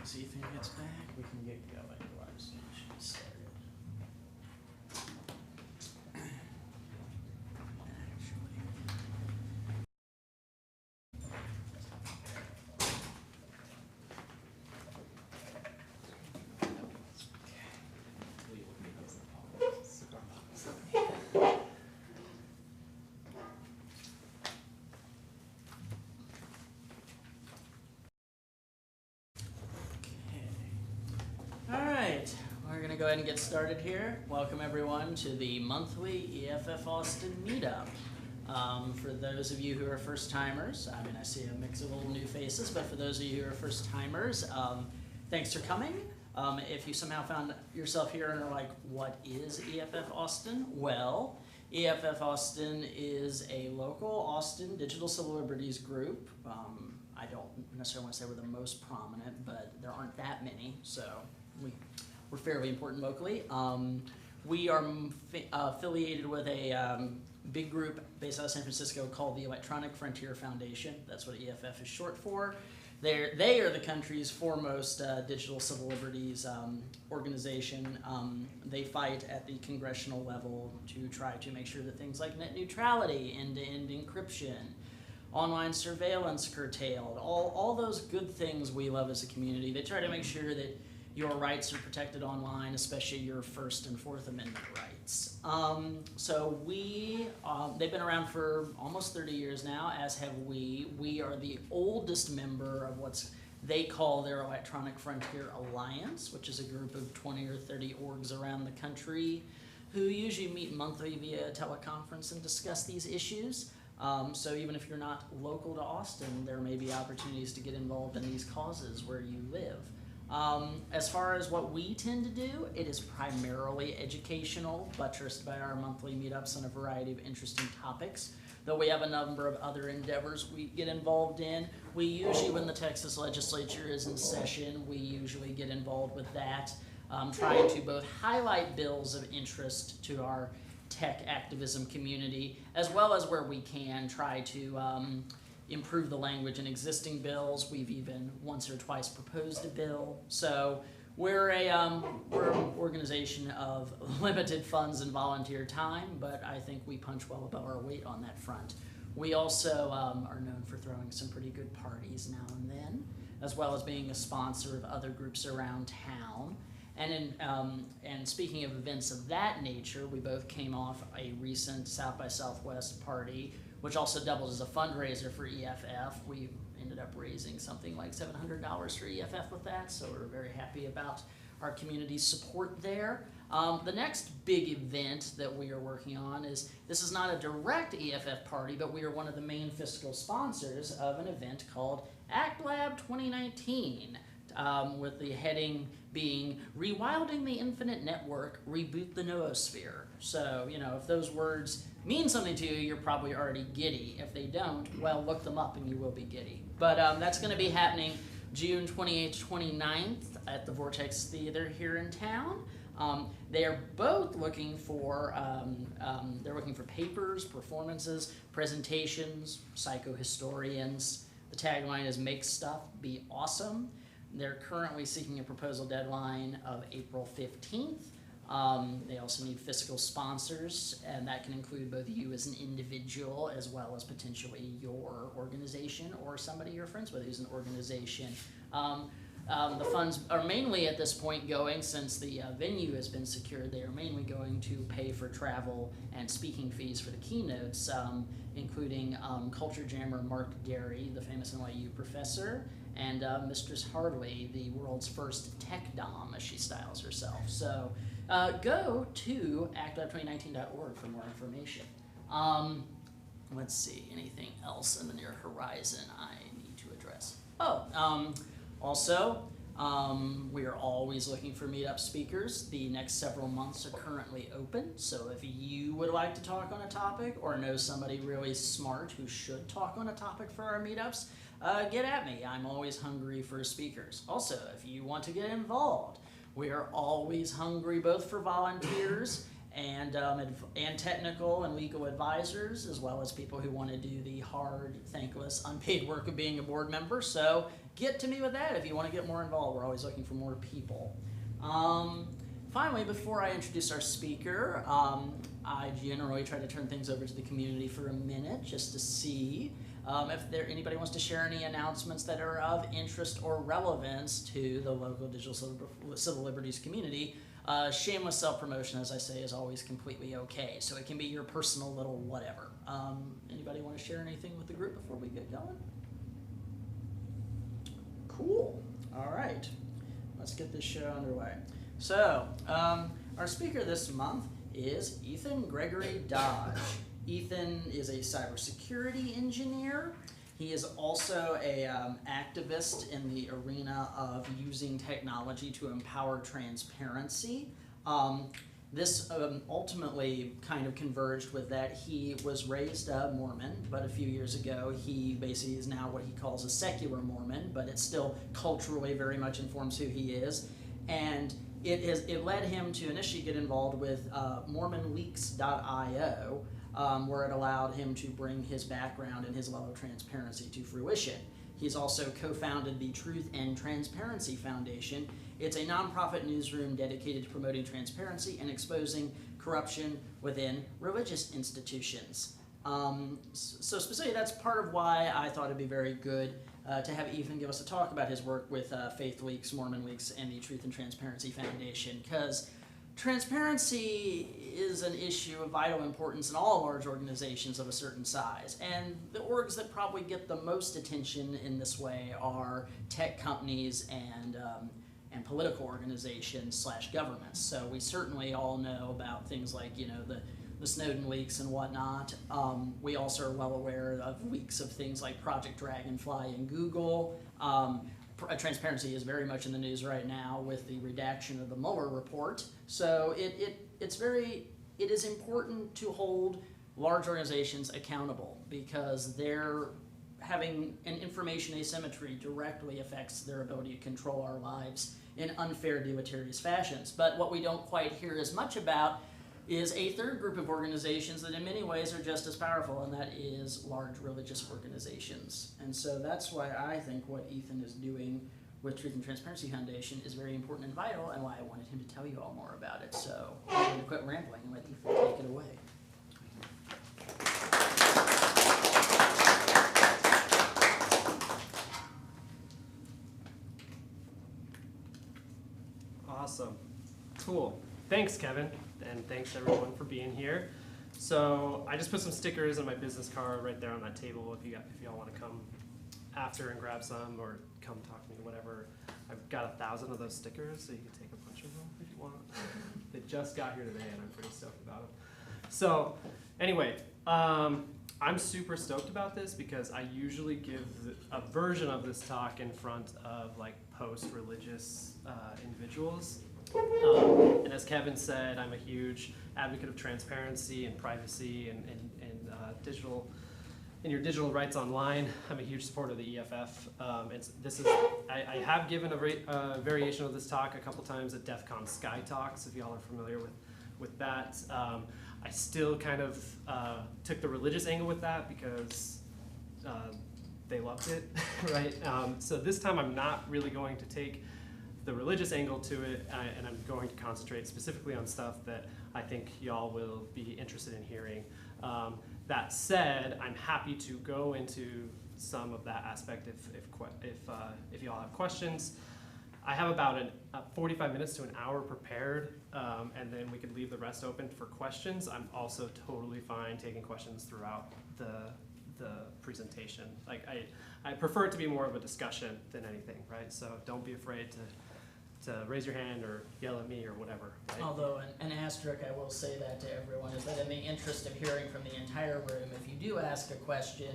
as Ethan gets back, we can get going. Otherwise, we should get started. Go ahead and get started here. Welcome everyone to the monthly EFF Austin meetup. For those of you who are first timers, I mean I see a mix of old new faces, but for those of you who are first timers, thanks for coming. If you somehow found yourself here and are like, what is EFF Austin? Well, EFF Austin is a local Austin digital civil liberties group. I don't necessarily want to say we're the most prominent, but there aren't that many, so we're fairly important locally. We are affiliated with a big group based out of San Francisco called the Electronic Frontier Foundation. That's what EFF is short for. They are the country's foremost digital civil liberties organization. They fight at the congressional level to try to make sure that things like net neutrality, end-to-end encryption, online surveillance curtailed, all those good things we love as a community. They try to make sure that your rights are protected online, especially your First and Fourth Amendment rights. So they've been around for almost 30 years now, as have we. We are the oldest member of what they call their Electronic Frontier Alliance, which is a group of 20 or 30 orgs around the country who usually meet monthly via teleconference and discuss these issues. So even if you're not local to Austin, there may be opportunities to get involved in these causes where you live. As far as what we tend to do, it is primarily educational, buttressed by our monthly meetups on a variety of interesting topics. Though we have a number of other endeavors we get involved in. We usually, when the Texas legislature is in session, we usually get involved with that, trying to both highlight bills of interest to our tech activism community, as well as where we can try to improve the language in existing bills. We've even once or twice proposed a bill. So we're an organization of limited funds and volunteer time, but I think we punch well above our weight on that front. We also are known for throwing some pretty good parties now and then, as well as being a sponsor of other groups around town. And speaking of events of that nature, we both came off a recent South by Southwest party, which also doubled as a fundraiser for EFF. We ended up raising something like $700 for EFF with that, so we're very happy about our community's support there. The next big event that we are working on is, this is not a direct EFF party, but we are one of the main fiscal sponsors of an event called Act Lab 2019, with the heading being Rewilding the Infinite Network, Reboot the Noosphere. So, if those words mean something to you, you're probably already giddy. If they don't, well, look them up and you will be giddy. But that's going to be happening June 28th, 29th at the Vortex Theater here in town. They are both looking for, they're looking for papers, performances, presentations, psychohistorians. The tagline is Make Stuff Be Awesome. They're currently seeking a proposal deadline of April 15th. They also need fiscal sponsors, and that can include both you as an individual as well as potentially your organization or somebody you're friends with who's an organization. The funds are mainly at this point going, since the venue has been secured, they are mainly going to pay for travel and speaking fees for the keynotes, including culture jammer Mark Derry, the famous NYU professor, and Mistress Harley, the world's first tech dom, as she styles herself. So go to actlab2019.org for more information. Let's see, anything else in the near horizon I need to address? Also, we are always looking for meetup speakers. The next several months are currently open, so if you would like to talk on a topic or know somebody really smart who should talk on a topic for our meetups, get at me. I'm always hungry for speakers. Also, if you want to get involved, we are always hungry both for volunteers and technical and legal advisors, as well as people who want to do the hard, thankless, unpaid work of being a board member. So get to me with that if you want to get more involved. We're always looking for more people. Finally, before I introduce our speaker, I generally try to turn things over to the community for a minute just to see if anybody wants to share any announcements that are of interest or relevance to the local digital civil liberties community. Shameless self-promotion, as I say, is always completely okay. So it can be your personal little whatever. Anybody want to share anything with the group before we get going? Cool. All right. Let's get this show underway. So, our speaker this month is Ethan Gregory Dodge. Ethan is a cybersecurity engineer. He is also an activist in the arena of using technology to empower transparency. This ultimately kind of converged with that. He was raised Mormon, but a few years ago he basically is now what he calls a secular Mormon, but it still culturally very much informs who he is. And it led him to initially get involved with MormonLeaks.io, where it allowed him to bring his background and his love of transparency to fruition. He's also co-founded the Truth and Transparency Foundation. It's a nonprofit newsroom dedicated to promoting transparency and exposing corruption within religious institutions. So specifically, that's part of why I thought it'd be very good to have Ethan give us a talk about his work with Faith Leaks, Mormon Leaks, and the Truth and Transparency Foundation, because transparency is an issue of vital importance in all large organizations of a certain size. And the orgs that probably get the most attention in this way are tech companies and political organizations / governments. So we certainly all know about things like, the Snowden leaks and whatnot. We also are well aware of leaks of things like Project Dragonfly and Google. Transparency is very much in the news right now with the redaction of the Mueller report. So it is important to hold large organizations accountable, because they're having an information asymmetry directly affects their ability to control our lives in unfair, deleterious fashions. But what we don't quite hear as much about is a third group of organizations that in many ways are just as powerful, and that is large religious organizations. And so that's why I think what Ethan is doing with Truth and Transparency Foundation is very important and vital, and why I wanted him to tell you all more about it. So I'm going to quit rambling and let Ethan take it away. Awesome. Cool. Thanks, Kevin. And thanks everyone for being here. So I just put some stickers on my business card right there on that table if y'all want to come after and grab some, or come talk to me, whatever. I've got 1,000 of those stickers, so you can take a bunch of them if you want. They just got here today and I'm pretty stoked about them. So anyway, I'm super stoked about this because I usually give a version of this talk in front of like post-religious individuals. And as Kevin said, I'm a huge advocate of transparency and privacy and digital, and your digital rights online. I'm a huge supporter of the EFF. I have given a variation of this talk a couple times at DEF CON Sky Talks, if y'all are familiar with that. I still kind of took the religious angle with that because they loved it, right? So this time I'm not really going to take the religious angle to it, and I'm going to concentrate specifically on stuff that I think y'all will be interested in hearing. That said, I'm happy to go into some of that aspect if y'all have questions. I have about 45 minutes to an hour prepared, and then we could leave the rest open for questions. I'm also totally fine taking questions throughout the presentation. Like I prefer it to be more of a discussion than anything, right? So don't be afraid to raise your hand or yell at me or whatever. Right? Although an asterisk, I will say that to everyone, is that in the interest of hearing from the entire room, if you do ask a question,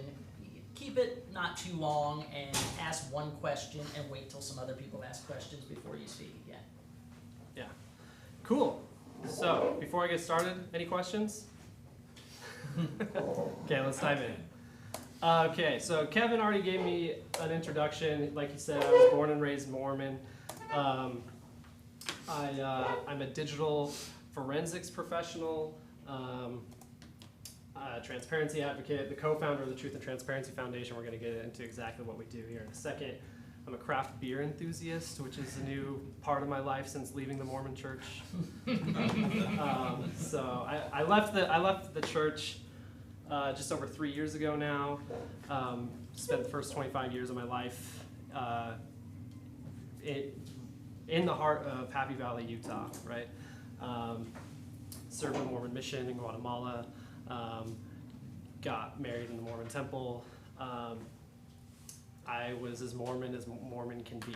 keep it not too long and ask one question and wait till some other people ask questions before you speak again. Yeah, cool. So before I get started, any questions? Okay, let's dive in. Okay, so Kevin already gave me an introduction. Like he said, I was born and raised Mormon. I'm a digital forensics professional, transparency advocate, the co-founder of the Truth and Transparency Foundation. We're going to get into exactly what we do here in a second. I'm a craft beer enthusiast, which is a new part of my life since leaving the Mormon church. So I left the church just over 3 years ago now. Spent the first 25 years of my life in the heart of Happy Valley, Utah, right? Served the Mormon mission in Guatemala. Got married in the Mormon temple. I was as Mormon can be,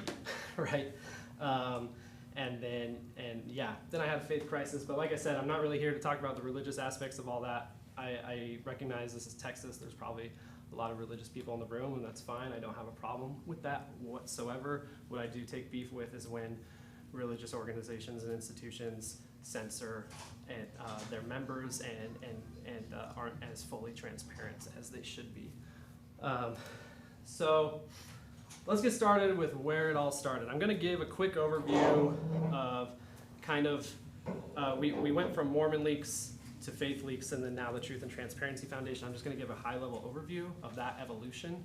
right? Then I had a faith crisis. But like I said, I'm not really here to talk about the religious aspects of all that. I recognize this is Texas. There's probably a lot of religious people in the room, and that's fine. I don't have a problem with that whatsoever. What I do take beef with is when religious organizations and institutions censor their members and aren't as fully transparent as they should be. So let's get started with where it all started. I'm going to give a quick overview of kind of, we went from Mormon Leaks to Faith Leaks and then now the Truth and Transparency Foundation. I'm just going to give a high-level overview of that evolution,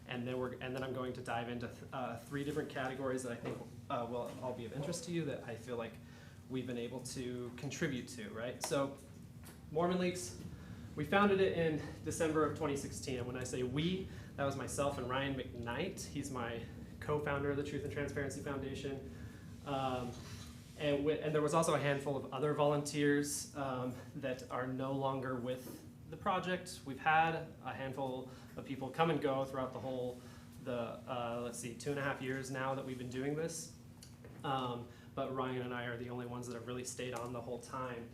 and then I'm going to dive into 3 different categories that I think will all be of interest to you that I feel like we've been able to contribute to, right? So Mormon Leaks, we founded it in December of 2016, and when I say we, that was myself and Ryan McKnight. He's my co-founder of the Truth and Transparency Foundation. And there was also a handful of other volunteers that are no longer with the project. We've had a handful of people come and go throughout the whole, 2.5 years now that we've been doing this. But Ryan and I are the only ones that have really stayed on the whole time.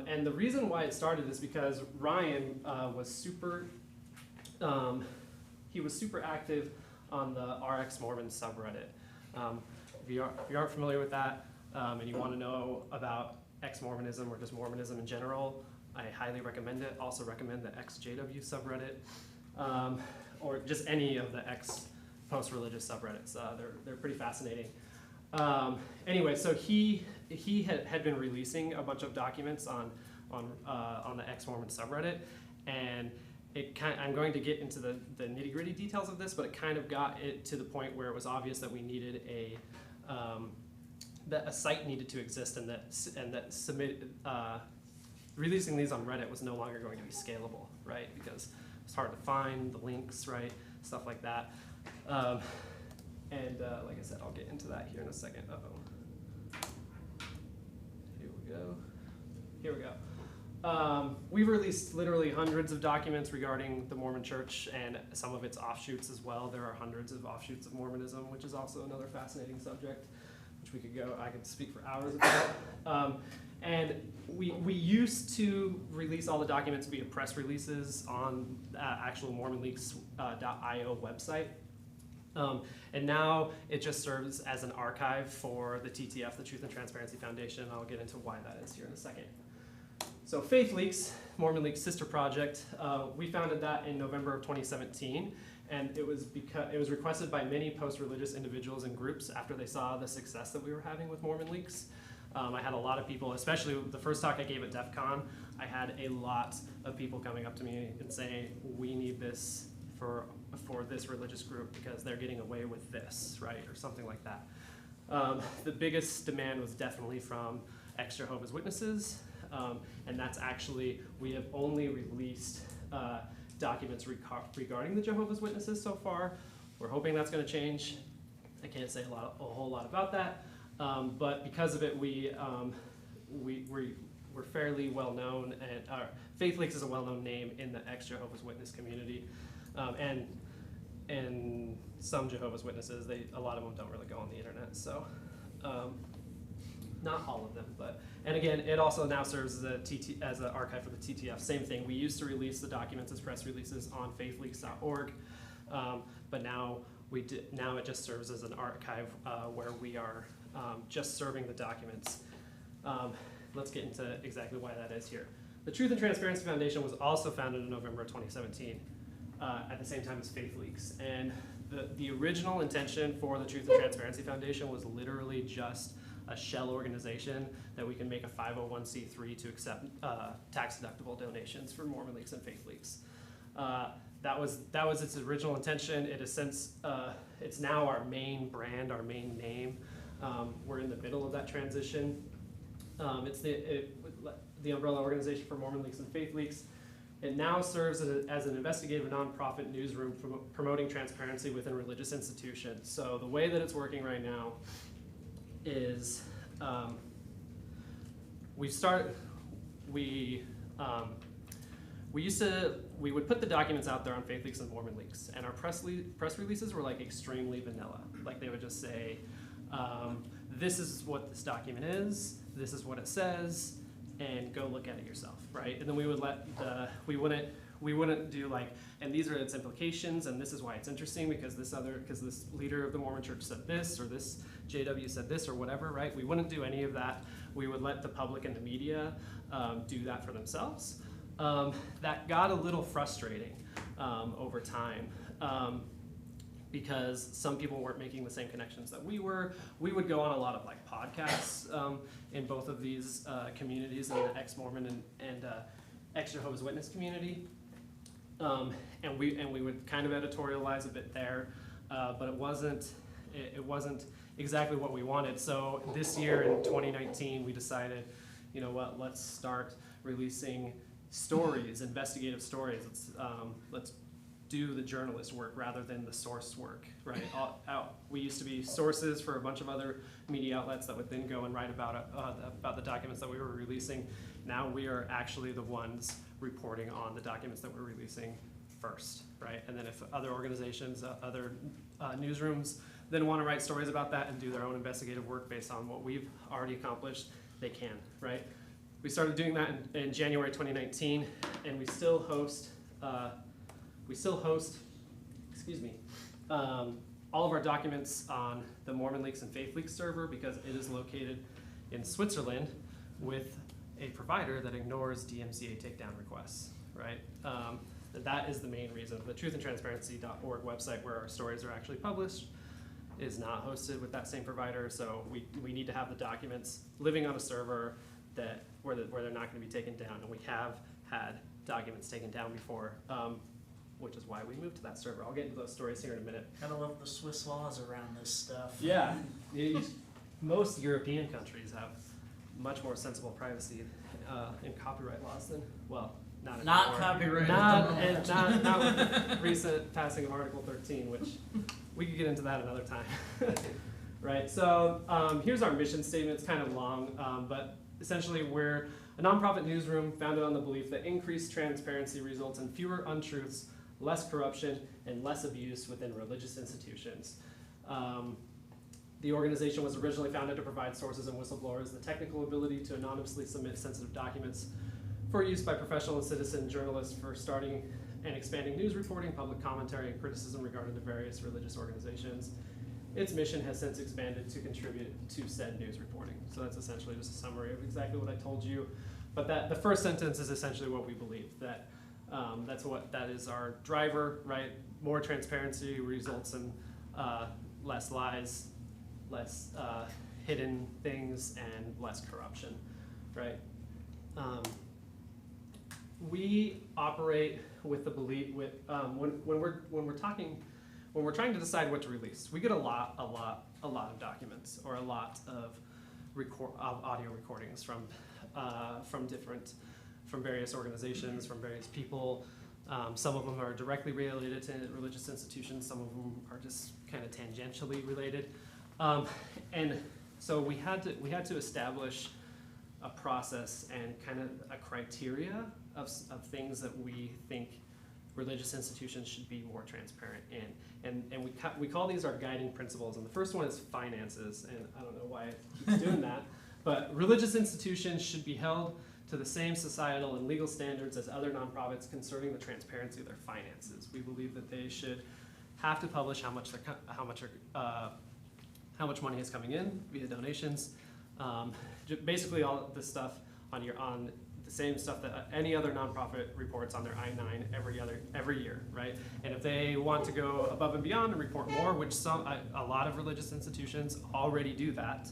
And the reason why it started is because Ryan was super active on the RX Mormon subreddit. If you aren't familiar with that, and you want to know about ex-Mormonism or just Mormonism in general, I highly recommend it. Also recommend the ex-JW subreddit, or just any of the ex-post-religious subreddits. They're pretty fascinating. Anyway, so he had been releasing a bunch of documents on the ex-Mormon subreddit, and I'm going to get into the nitty-gritty details of this, but it kind of got it to the point where it was obvious that we needed that a site needed to exist, and that releasing these on Reddit was no longer going to be scalable, right? Because it's hard to find the links, right? Stuff like that. Like I said, I'll get into that here in a second. Here we go. We've released literally hundreds of documents regarding the Mormon Church and some of its offshoots as well. There are hundreds of offshoots of Mormonism, which is also another fascinating subject, which I could speak for hours about. And we used to release all the documents via press releases on actual MormonLeaks.io website. And now it just serves as an archive for the TTF, the Truth and Transparency Foundation. I'll get into why that is here in a second. So Faith Leaks, Mormon Leaks sister project, we founded that in November of 2017, and it was requested by many post-religious individuals and groups after they saw the success that we were having with Mormon Leaks. I had a lot of people, especially the first talk I gave at DEF CON, I had a lot of people coming up to me and saying, we need this for this religious group because they're getting away with this, right, or something like that. The biggest demand was definitely from ex-Jehovah's Witnesses, and that's actually, we have only released documents regarding the Jehovah's Witnesses so far. We're hoping that's going to change. I can't say a whole lot about that, but because of it, we're fairly well known, and Faith Leaks is a well-known name in the ex-Jehovah's Witness community, and some Jehovah's Witnesses, a lot of them don't really go on the internet, so not all of them, but, and again, it also now serves as an archive for the TTF. Same thing, we used to release the documents as press releases on faithleaks.org, but now it just serves as an archive where we are just serving the documents. Let's get into exactly why that is here. The Truth and Transparency Foundation was also founded in November of 2017, at the same time as Faith Leaks. And the original intention for the Truth and Transparency Foundation was literally just a shell organization that we can make a 501c3 to accept tax-deductible donations for Mormon Leaks and Faith Leaks. That was its original intention. It is since it's now our main brand, our main name. We're in the middle of that transition. It's the umbrella organization for Mormon Leaks and Faith Leaks. It now serves as an investigative nonprofit newsroom promoting transparency within religious institutions. So the way that it's working right now is we would put the documents out there on Faith Leaks and Mormon Leaks, and our press releases were like extremely vanilla. Like they would just say, this is what this document is, this is what it says, and go look at it yourself, right? And then we would we wouldn't do like, and these are its implications, and this is why it's interesting because this leader of the Mormon Church said this, or this JW said this, or whatever, right? We wouldn't do any of that. We would let the public and the media do that for themselves. That got a little frustrating over time because some people weren't making the same connections that we were. We would go on a lot of like podcasts in both of these communities, in the ex-Mormon and ex-Jehovah's Witness community, and we would kind of editorialize a bit there, but it wasn't exactly what we wanted. So this year in 2019, we decided, you know what, let's start releasing stories, investigative stories. Let's do the journalist work rather than the source work, right? We used to be sources for a bunch of other media outlets that would then go and write about the documents that we were releasing. Now we are actually the ones reporting on the documents that we're releasing first, right? And then if other organizations, other newsrooms then want to write stories about that and do their own investigative work based on what we've already accomplished, they can, right? We started doing that in January 2019, and we still host, all of our documents on the Mormon Leaks and Faith Leaks server because it is located in Switzerland with a provider that ignores DMCA takedown requests, right? That is the main reason. The truthandtransparency.org website where our stories are actually published is not hosted with that same provider, so we need to have the documents living on a server where they're not going to be taken down, and we have had documents taken down before, which is why we moved to that server. I'll get into those stories here in a minute. Gotta love the Swiss laws around this stuff. Yeah, most European countries have much more sensible privacy and copyright laws than, well, not anymore. Not copyrighted. Not with the recent passing of Article 13, which we could get into that another time. Right, so here's our mission statement. It's kind of long, but essentially we're a nonprofit newsroom founded on the belief that increased transparency results in fewer untruths, less corruption, and less abuse within religious institutions. The organization was originally founded to provide sources and whistleblowers the technical ability to anonymously submit sensitive documents for use by professional and citizen journalists for starting and expanding news reporting, public commentary, and criticism regarding the various religious organizations. Its mission has since expanded to contribute to said news reporting. So that's essentially just a summary of exactly what I told you. But the first sentence is essentially what we believe, that that is our driver, right? More transparency results in less lies, less hidden things, and less corruption, right? We operate with the belief when we're trying to decide what to release, we get a lot of documents or a lot of audio recordings from various organizations, from various people. Some of them are directly related to religious institutions. Some of them are just kind of tangentially related. And so we had to establish a process and kind of a criteria of things that we think religious institutions should be more transparent in. And we call these our guiding principles. And the first one is finances. And I don't know why it keeps doing that. But religious institutions should be held to the same societal and legal standards as other nonprofits concerning the transparency of their finances. We believe that they should have to publish how much money is coming in via donations. Basically, all this stuff on the same stuff that any other nonprofit reports on their I-9 every year, right? And if they want to go above and beyond and report more, which a lot of religious institutions already do that,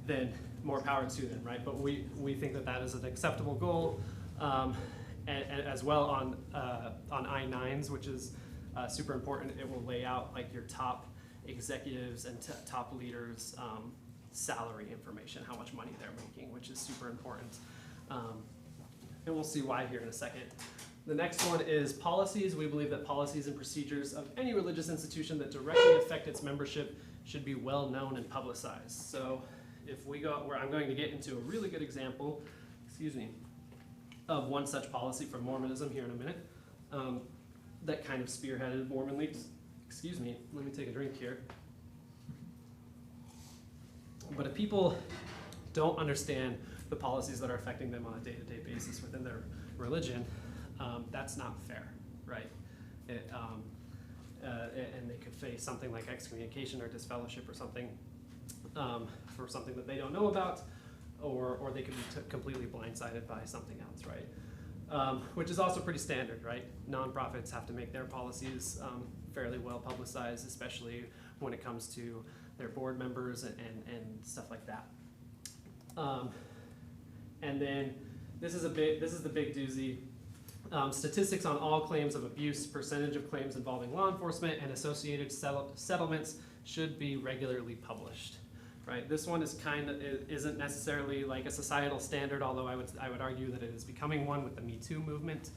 then more power to them, right? But we think that that is an acceptable goal, and as well on I-9s, which is super important. It will lay out like your top executives and top leaders' salary information, how much money they're making, which is super important. And we'll see why here in a second. The next one is policies. We believe that policies and procedures of any religious institution that directly affect its membership should be well known and publicized. So if we go, where I'm going to get into a really good example, of one such policy from Mormonism here in a minute, that kind of spearheaded Mormon leaders. Let me take a drink here. But if people don't understand the policies that are affecting them on a day-to-day basis within their religion, that's not fair, right? And they could face something like excommunication or disfellowship or something for something that they don't know about, or they could be completely blindsided by something else, right? Which is also pretty standard, right? Nonprofits have to make their policies fairly well publicized, especially when it comes to their board members and stuff like that. And then this is the big doozy. Statistics on all claims of abuse, percentage of claims involving law enforcement, and associated settlements should be regularly published. Right, this one is isn't necessarily like a societal standard, although I would argue that it is becoming one with the Me Too movement.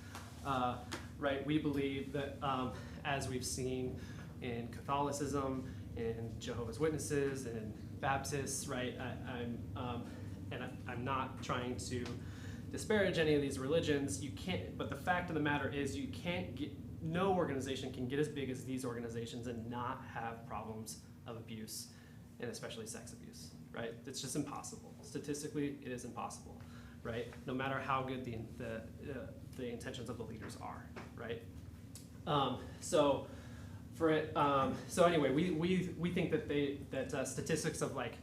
Right, we believe that as we've seen in Catholicism, in Jehovah's Witnesses, and Baptists, right, I'm not trying to disparage any of these religions. You can't, but the fact of the matter is, no organization can get as big as these organizations and not have problems of abuse, and especially sex abuse, right? It's just impossible. Statistically, it is impossible, right? No matter how good the intentions of the leaders are, right? So anyway, we think that statistics of like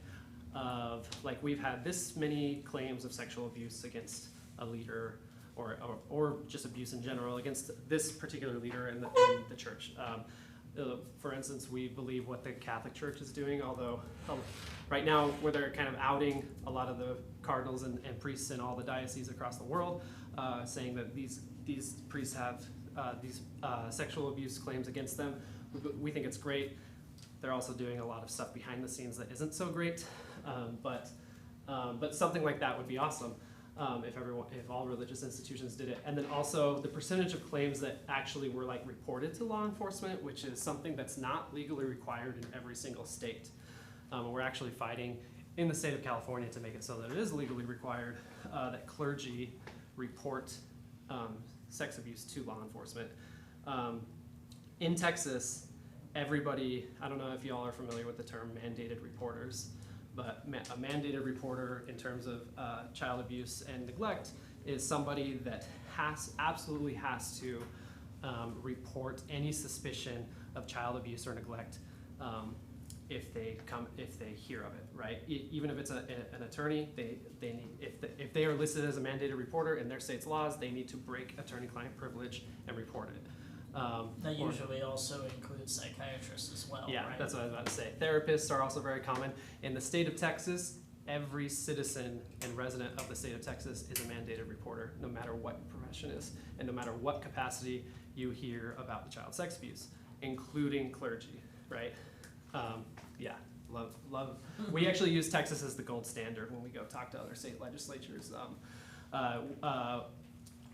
we've had this many claims of sexual abuse against a leader, or just abuse in general against this particular leader in the church. For instance, we believe what the Catholic Church is doing, although right now where they're kind of outing a lot of the cardinals and priests in all the dioceses across the world, saying that these priests have these sexual abuse claims against them. We think it's great. They're also doing a lot of stuff behind the scenes that isn't so great, but something like that would be awesome. If all religious institutions did it. And then also the percentage of claims that actually were like reported to law enforcement, which is something that's not legally required in every single state. We're actually fighting in the state of California to make it so that it is legally required that clergy report sex abuse to law enforcement. In Texas, everybody, I don't know if y'all are familiar with the term mandated reporters, but a mandated reporter in terms of child abuse and neglect is somebody that absolutely has to report any suspicion of child abuse or neglect if they hear of it, right? Even if it's an attorney, they need, if they are listed as a mandated reporter in their state's laws, they need to break attorney-client privilege and report it. That usually also includes psychiatrists as well, yeah, right? That's what I was about to say. Therapists are also very common. In the state of Texas, every citizen and resident of the state of Texas is a mandated reporter, no matter what your profession is, and no matter what capacity you hear about the child sex abuse, including clergy, right? Yeah, love. We actually use Texas as the gold standard when we go talk to other state legislatures.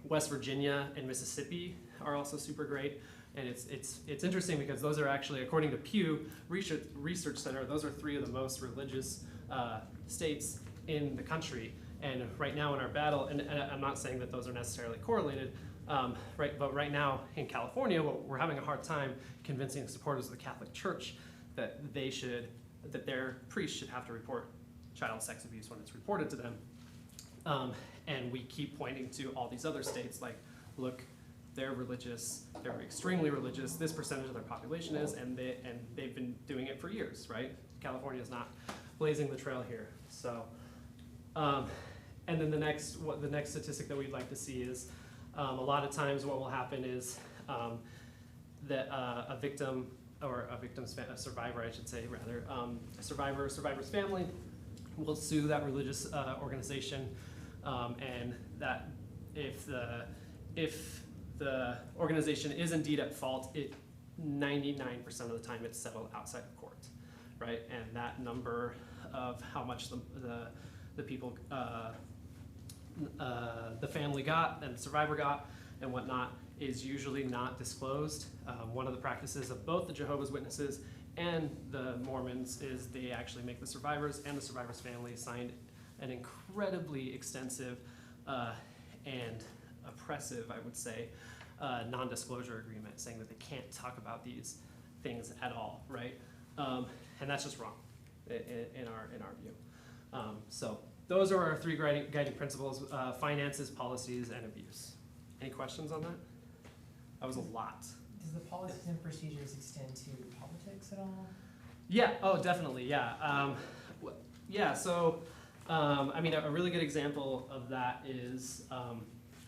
West Virginia and Mississippi are also super great, and it's interesting because those are actually, according to Pew Research Center, those are 3 of the most religious states in the country. And right now in our battle, and I'm not saying that those are necessarily correlated, but right now in California, we're having a hard time convincing the supporters of the Catholic Church that that their priests should have to report child sex abuse when it's reported to them. And we keep pointing to all these other states like, look, they're religious, they're extremely religious, this percentage of their population is, and they've been doing it for years, right? California is not blazing the trail here. So, and then the next statistic that we'd like to see is a lot of times what will happen is that a victim or a survivor, I should say, rather, a survivor or survivor's family will sue that religious organization, and that if the organization is indeed at fault, 99% of the time it's settled outside of court, right? And that number of how much the people, the family got and the survivor got and whatnot is usually not disclosed. One of the practices of both the Jehovah's Witnesses and the Mormons is they actually make the survivors and the survivors' family sign an incredibly extensive and oppressive, I would say, non-disclosure agreement saying that they can't talk about these things at all, right? And that's just wrong in our view. So those are our three guiding principles: finances, policies, and abuse. Any questions on that? That was a lot. Does the policies and procedures extend to politics at all? Yeah, oh, definitely, yeah. Yeah, so, I mean, a really good example of that is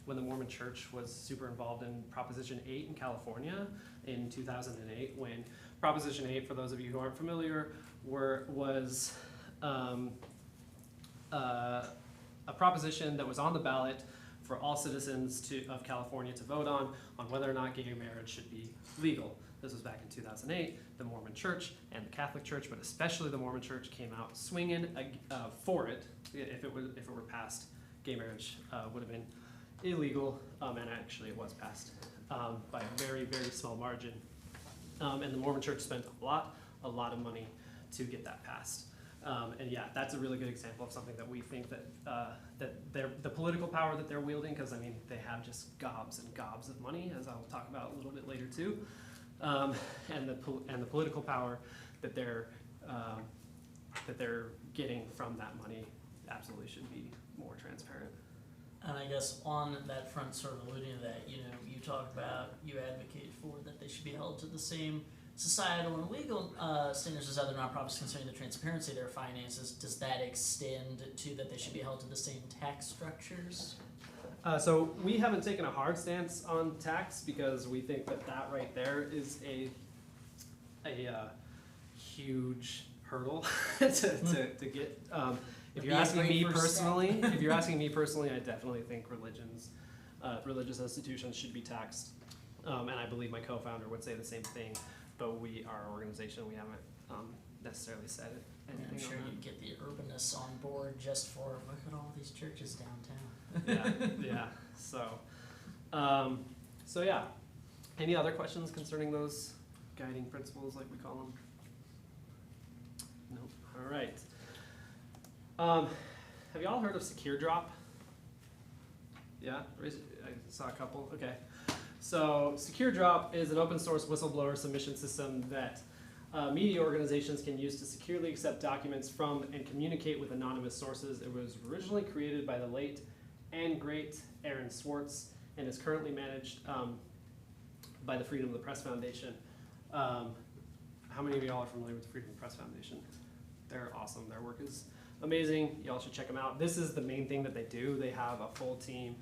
when the Mormon Church was super involved in Proposition 8 in California in 2008, when Proposition 8, for those of you who aren't familiar, was a proposition that was on the ballot for all citizens of California to vote on whether or not gay marriage should be legal. This was back in 2008. The Mormon Church and the Catholic Church, but especially the Mormon Church, came out swinging for it. If it were passed, gay marriage would have been illegal, and actually it was passed by a very, very small margin. And the Mormon Church spent a lot of money to get that passed. And yeah, that's a really good example of something that we think that the political power that they're wielding, because I mean they have just gobs and gobs of money, as I'll talk about a little bit later too, and the political power that they're getting from that money absolutely should be more transparent. And I guess on that front, sort of alluding to that, you talk about, you advocate for that they should be held to the same societal and legal standards as other nonprofits concerning the transparency of their finances. Does that extend to that they should be held to the same tax structures? So we haven't taken a hard stance on tax because we think that right there is a huge hurdle to get. If you're asking me personally, I definitely think religious institutions should be taxed, and I believe my co-founder would say the same thing. But our organization, we haven't necessarily said it. I'm sure you'd get the urbanists on board just for look at all these churches downtown. yeah. So yeah. Any other questions concerning those guiding principles, like we call them? Nope. All right. Have you all heard of Secure Drop? Yeah, I saw a couple. Okay. So Secure Drop is an open source whistleblower submission system that media organizations can use to securely accept documents from and communicate with anonymous sources. It was originally created by the late and great Aaron Swartz and is currently managed by the Freedom of the Press Foundation. How many of y'all are familiar with the Freedom of the Press Foundation? They're awesome. Their work is amazing. Y'all should check them out. This is the main thing that they do. They have a full team.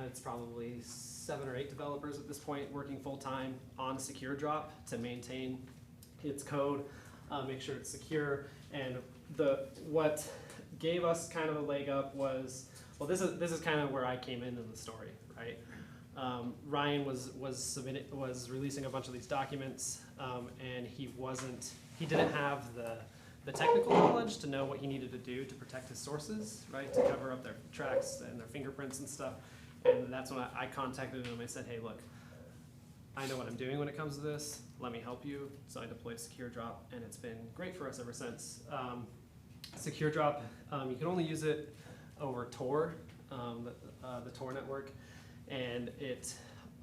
It's probably 7 or 8 developers at this point working full-time on Secure Drop to maintain its code, make sure it's secure. And what gave us kind of a leg up was, well, this is kind of where I came into the story, right? Ryan was releasing a bunch of these documents, and he didn't have the technical knowledge to know what he needed to do to protect his sources, right, to cover up their tracks and their fingerprints and stuff. And that's when I contacted him. I said, hey, look, I know what I'm doing when it comes to this. Let me help you. So I deployed Secure Drop, and it's been great for us ever since. Secure Drop, you can only use it over Tor, the Tor network, and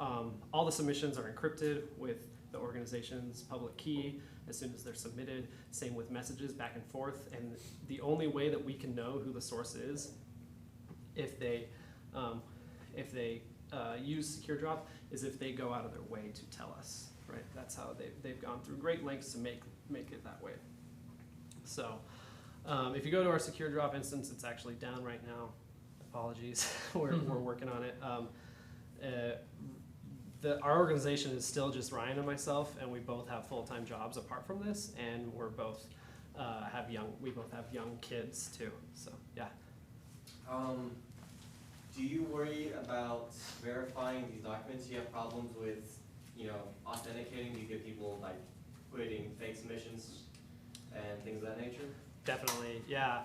all the submissions are encrypted with the organization's public key as soon as they're submitted. Same with messages back and forth. And the only way that we can know who the source is if they use Secure Drop is if they go out of their way to tell us, right? That's how they've gone through great lengths to make it that way. So if you go to our Secure Drop instance, it's actually down right now. Apologies, we're working on it. our organization is still just Ryan and myself, and we both have full-time jobs apart from this, and we're both we both have young kids too. So yeah. Do you worry about verifying these documents? Do you have problems with, authenticating? Do you get people like creating fake submissions and things of that nature? Definitely, yeah.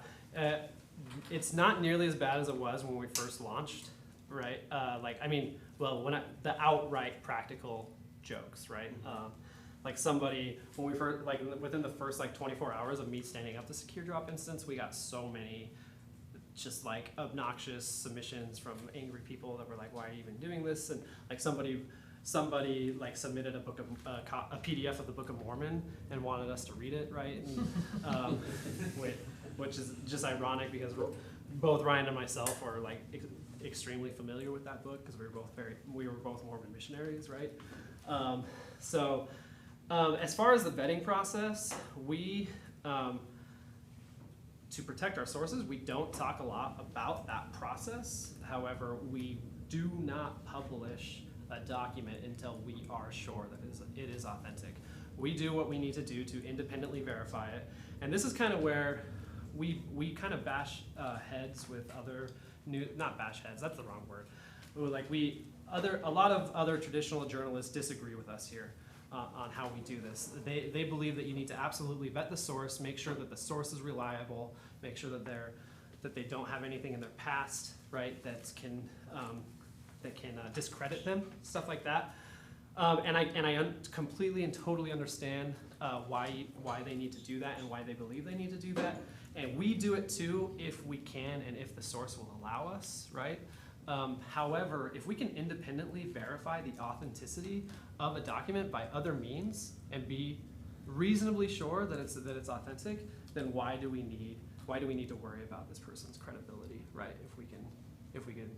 It's not nearly as bad as it was when we first launched, right? The outright practical jokes, right? Mm-hmm. Like somebody, when we first, like within the first 24 hours of me standing up the secure drop instance, we got so many just like obnoxious submissions from angry people that were like, why are you even doing this? And like somebody like submitted a PDF of the Book of Mormon and wanted us to read it, right? And, which is just ironic because both Ryan and myself are like extremely familiar with that book because we were both Mormon missionaries, right? As far as the vetting process, we to protect our sources, we don't talk a lot about that process. However, we do not publish a document until we are sure that it is authentic. We do what we need to do to independently verify it. And this is kind of where we kind of bash heads with other not bash heads, that's the wrong word. A lot of other traditional journalists disagree with us here on how we do this. They believe that you need to absolutely vet the source, make sure that the source is reliable, make sure that they don't have anything in their past, right, that can discredit them, stuff like that. And I completely and totally understand why they need to do that and why they believe they need to do that. And we do it too if we can and if the source will allow us, right? However, if we can independently verify the authenticity of a document by other means and be reasonably sure that it's authentic, then why do we need to worry about this person's credibility, right? If we can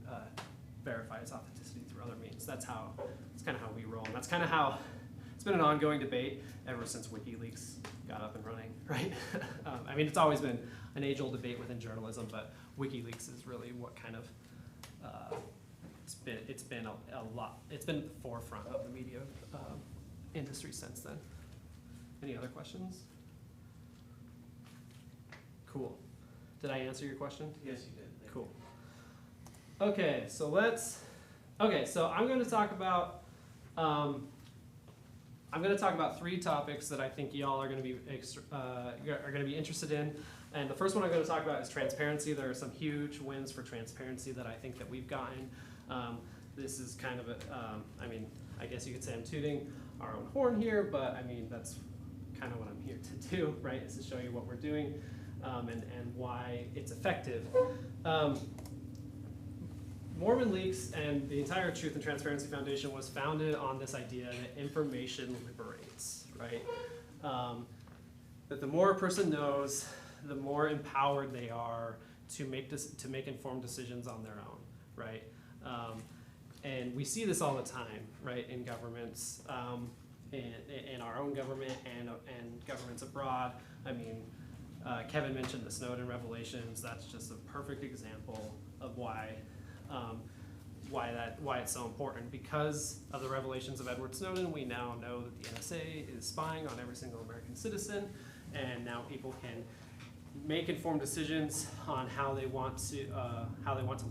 verify its authenticity through other means. That's kind of how we roll. And that's kind of how it's been an ongoing debate ever since WikiLeaks got up and running, right? It's always been an age-old debate within journalism, but WikiLeaks is really what kind of it's been a lot. It's been at the forefront of the media industry since then. Any other questions? Cool. Did I answer your question? Yes, you did. Thank Cool. Okay, so I'm going to talk about three topics that I think y'all are going to be interested in. And the first one I'm going to talk about is transparency. There are some huge wins for transparency that I think that we've gotten. This is kind of I guess you could say I'm tooting our own horn here, but that's kind of what I'm here to do, right? Is to show you what we're doing and why it's effective. Mormon Leaks and the entire Truth and Transparency Foundation was founded on this idea that information liberates, right? That the more a person knows, the more empowered they are to make informed decisions on their own, right? And we see this all the time, right, in governments, in our own government and governments abroad. Kevin mentioned the Snowden revelations. That's just a perfect example of why it's so important. Because of the revelations of Edward Snowden, we now know that the NSA is spying on every single American citizen, and now people can make informed decisions on how they want to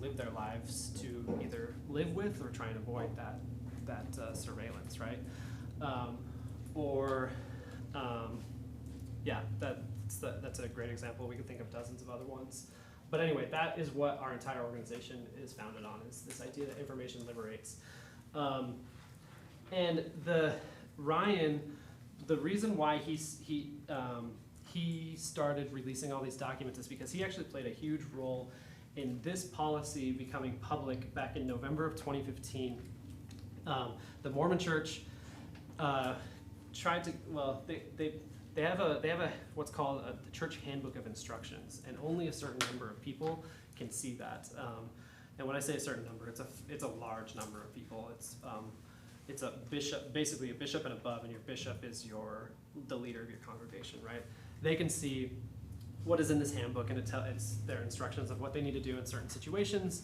live their lives to either live with or try and avoid that surveillance, right? That's a great example. We could think of dozens of other ones. But anyway, that is what our entire organization is founded on, is this idea that information liberates. And Ryan, the reason why he started releasing all these documents is because he actually played a huge role in this policy becoming public back in November of 2015. The Mormon Church tried to, they have a what's called a church handbook of instructions, and only a certain number of people can see that. And when I say a certain number, it's a large number of people. It's a bishop, basically a bishop and above, and your bishop is the leader of your congregation, right? They can see what is in this handbook, and it's their instructions of what they need to do in certain situations.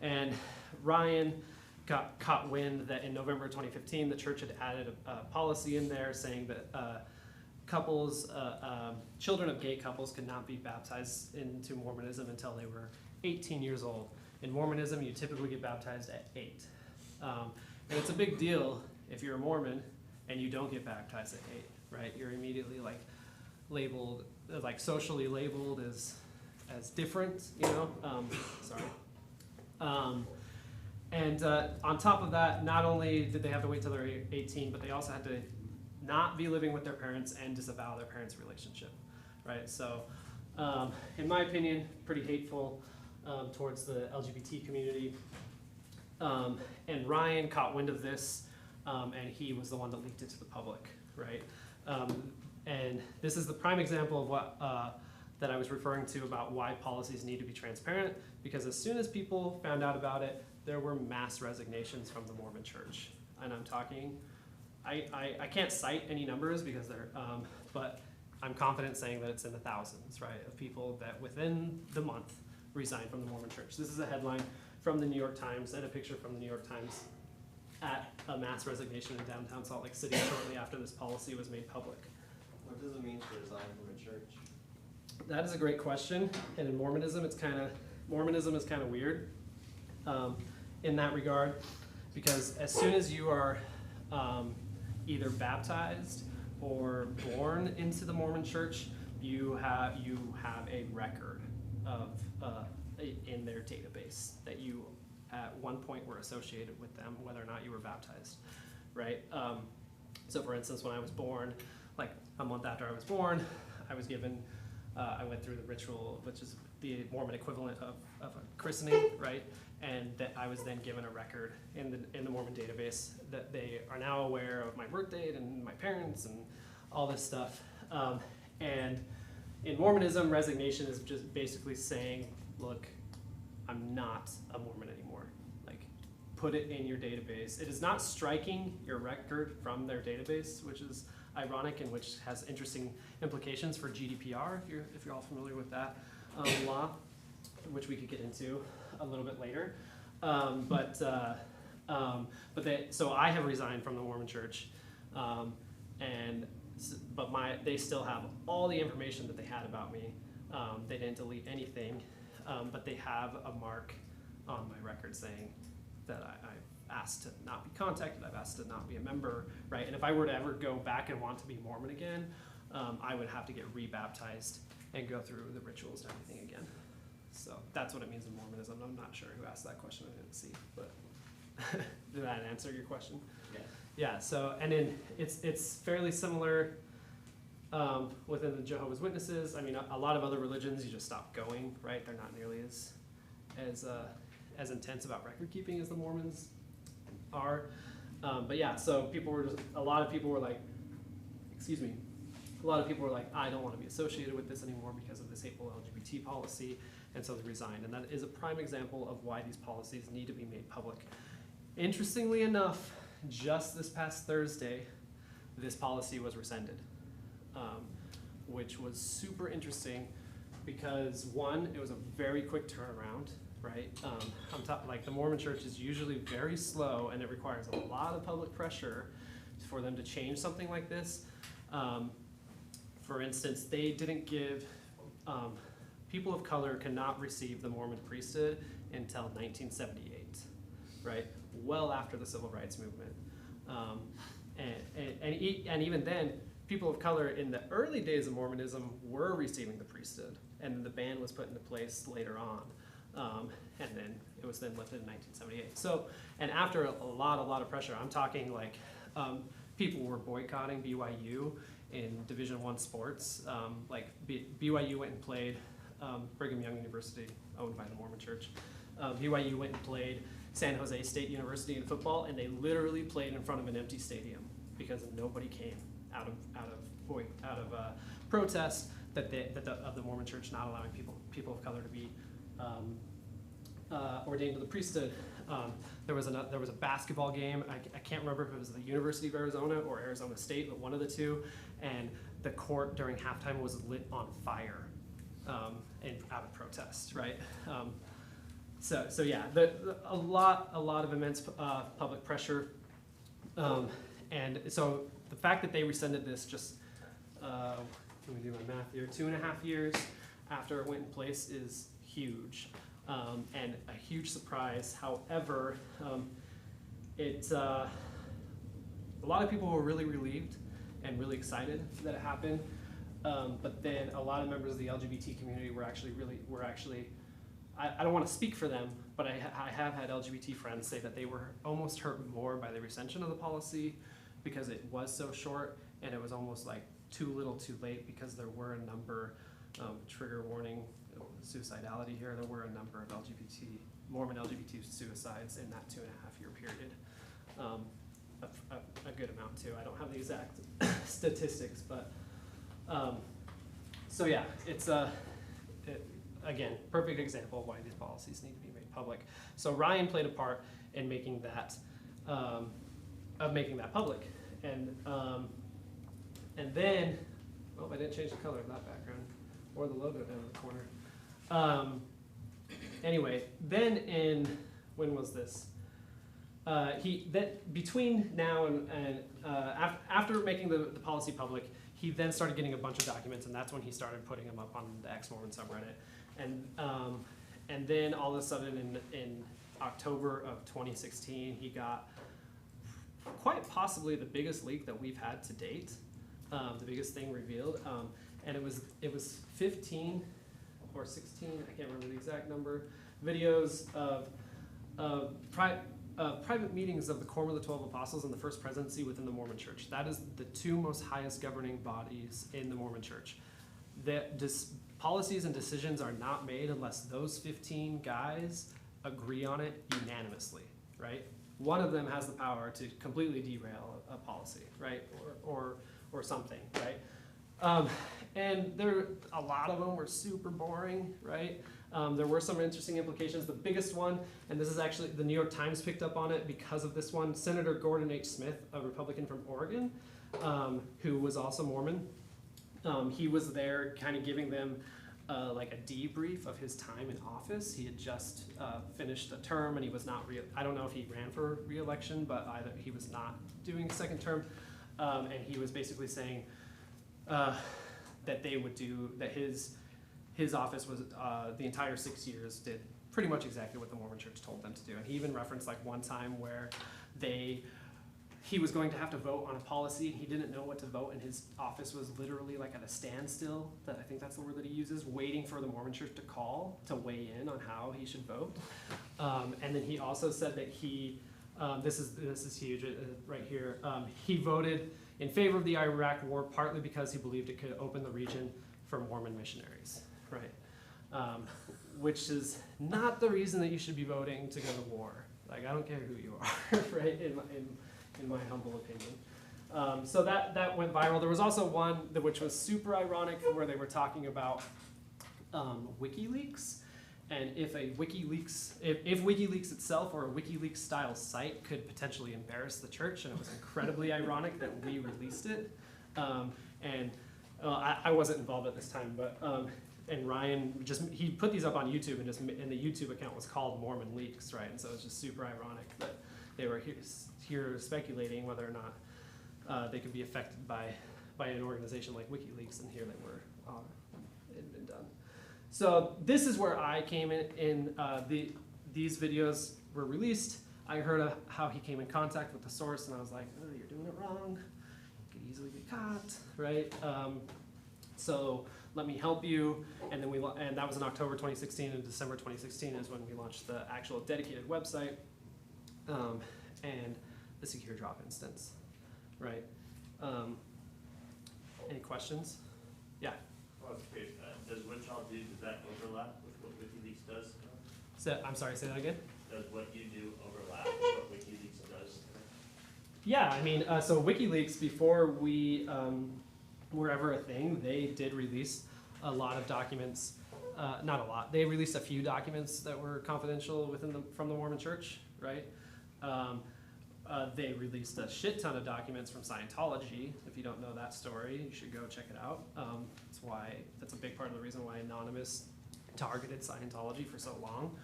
And Ryan caught wind that in November 2015, the church had added a policy in there saying that children of gay couples could not be baptized into Mormonism until they were 18 years old. In Mormonism, you typically get baptized at 8. And it's a big deal if you're a Mormon and you don't get baptized at 8, right? You're immediately like labeled, like socially labeled as different, you know? And on top of that, not only did they have to wait till they're 18, but they also had to not be living with their parents and disavow their parents' relationship, right? So, in my opinion, pretty hateful towards the LGBT community. And Ryan caught wind of this, and he was the one that leaked it to the public, right? And this is the prime example of what that I was referring to about why policies need to be transparent, because as soon as people found out about it, there were mass resignations from the Mormon Church. And I'm talking, I can't cite any numbers because they're, but I'm confident saying that it's in the thousands, right, of people that within the month resigned from the Mormon Church. This is a headline from the New York Times and a picture from the New York Times at a mass resignation in downtown Salt Lake City shortly after this policy was made public. What does it mean to resign from a church? That is a great question, and in Mormonism, Mormonism is kind of weird in that regard, because as soon as you are either baptized or born into the Mormon Church, you have a record of in their database that you at one point were associated with them, whether or not you were baptized, right? So for instance, when I was born, like a month after I was born, I was given, I went through the ritual, which is the Mormon equivalent of a christening, right? And that I was then given a record in the Mormon database that they are now aware of my birth date and my parents and all this stuff. And in Mormonism, resignation is just basically saying, look, I'm not a Mormon anymore. Like, put it in your database. It is not striking your record from their database, which is ironic and which has interesting implications for GDPR, if you're all familiar with that law, which we could get into a little bit later. So I have resigned from the Mormon Church, but they still have all the information that they had about me. They didn't delete anything, but they have a mark on my record saying that I've asked to not be contacted, I've asked to not be a member, right? And if I were to ever go back and want to be Mormon again, I would have to get rebaptized and go through the rituals and everything again. So that's what it means in Mormonism. I'm not sure who asked that question, I didn't see, but did that answer your question? Yeah. Yeah, so, and then it's fairly similar within the Jehovah's Witnesses. I mean, a lot of other religions, you just stop going, right? They're not nearly as intense about record keeping as the Mormons are. But yeah, so a lot of people were like, I don't want to be associated with this anymore because of this hateful LGBT policy, and so they resigned. And that is a prime example of why these policies need to be made public. Interestingly enough, just this past Thursday, this policy was rescinded, which was super interesting because one, it was a very quick turnaround, right? Like the Mormon Church is usually very slow, and it requires a lot of public pressure for them to change something like this. For instance, they didn't give, people of color cannot receive the Mormon priesthood until 1978, right? Well after the Civil Rights Movement. And even then, people of color in the early days of Mormonism were receiving the priesthood, and the ban was put into place later on. And then it was then lifted in 1978. So, and after a lot of pressure, I'm talking like people were boycotting BYU in Division I sports. Like BYU went and played Brigham Young University, owned by the Mormon Church. BYU went and played San Jose State University in football, and they literally played in front of an empty stadium because nobody came out of protest of the Mormon Church not allowing people of color to be ordained to the priesthood. There was a basketball game. I can't remember if it was the University of Arizona or Arizona State, but one of the two. And the court during halftime was lit on fire, and out of protest, right? So yeah, a lot of immense public pressure, and so the fact that they rescinded this just, let me do my math here, 2.5 years after it went in place is huge, and a huge surprise. However, a lot of people were really relieved and really excited that it happened, but then a lot of members of the LGBT community were actually I don't want to speak for them, but I have had LGBT friends say that they were almost hurt more by the rescission of the policy because it was so short and it was almost like too little too late, because there were a number, trigger warning, suicidality here, there were a number of Mormon LGBT suicides in that 2.5 year period. A good amount too. I don't have the exact statistics, but so yeah, it's again, perfect example of why these policies need to be made public. So Ryan played a part in making that public, and then, oh, I didn't change the color of that background or the logo down in the corner. Anyway, then when was this? Between now and after making the policy public, he then started getting a bunch of documents, and that's when he started putting them up on the ex-Mormon subreddit. And then all of a sudden in October of 2016, he got quite possibly the biggest leak that we've had to date, the biggest thing revealed, and it was 15 or 16, I can't remember the exact number, videos of private meetings of the Quorum of the 12 Apostles and the First Presidency within the Mormon Church. That is the two most highest governing bodies in the Mormon Church. Policies and decisions are not made unless those 15 guys agree on it unanimously, right? One of them has the power to completely derail a policy, right? Or something, right? And a lot of them were super boring, right? There were some interesting implications. The biggest one, and this is actually, the New York Times picked up on it because of this one, Senator Gordon H. Smith, a Republican from Oregon, who was also Mormon. He was there kind of giving them like a debrief of his time in office. He had just finished a term, and he was not, I don't know if he ran for re-election, but he was not doing a second term. And he was basically saying that they would do, that his office was, the entire 6 years did pretty much exactly what the Mormon Church told them to do. And he even referenced like one time where he was going to have to vote on a policy, and he didn't know what to vote, and his office was literally like at a standstill, that I think that's the word that he uses, waiting for the Mormon Church to call to weigh in on how he should vote. And then he also said that this is huge right here, he voted in favor of the Iraq War partly because he believed it could open the region for Mormon missionaries, right? Which is not the reason that you should be voting to go to war. Like, I don't care who you are, right, in my humble opinion. So that went viral. There was also one which was super ironic, where they were talking about WikiLeaks, and if WikiLeaks itself or a WikiLeaks style site could potentially embarrass the church, and it was incredibly ironic that we released it. I wasn't involved at this time, but and Ryan he put these up on YouTube, and the YouTube account was called Mormon Leaks, right? And so it's just super ironic that they were here speculating whether or not they could be affected by an organization like WikiLeaks, and here they were. It had been done. So this is where I came in. These videos were released. I heard how he came in contact with the source, and I was like, oh, you're doing it wrong. You could easily get caught, right? So let me help you. And then and that was in October 2016, and December 2016 is when we launched the actual dedicated website. And the secure drop instance, right? Any questions? Yeah. Well, I was curious, does what y'all do, does that overlap with what WikiLeaks does? I'm sorry, say that again? Does what you do overlap with what WikiLeaks does? Yeah, I mean, so WikiLeaks, before we were ever a thing, they did release a lot of documents, not a lot, they released a few documents that were confidential from the Mormon Church, right? They released a shit ton of documents from Scientology. If you don't know that story, you should go check it out. That's a big part of the reason why Anonymous targeted Scientology for so long.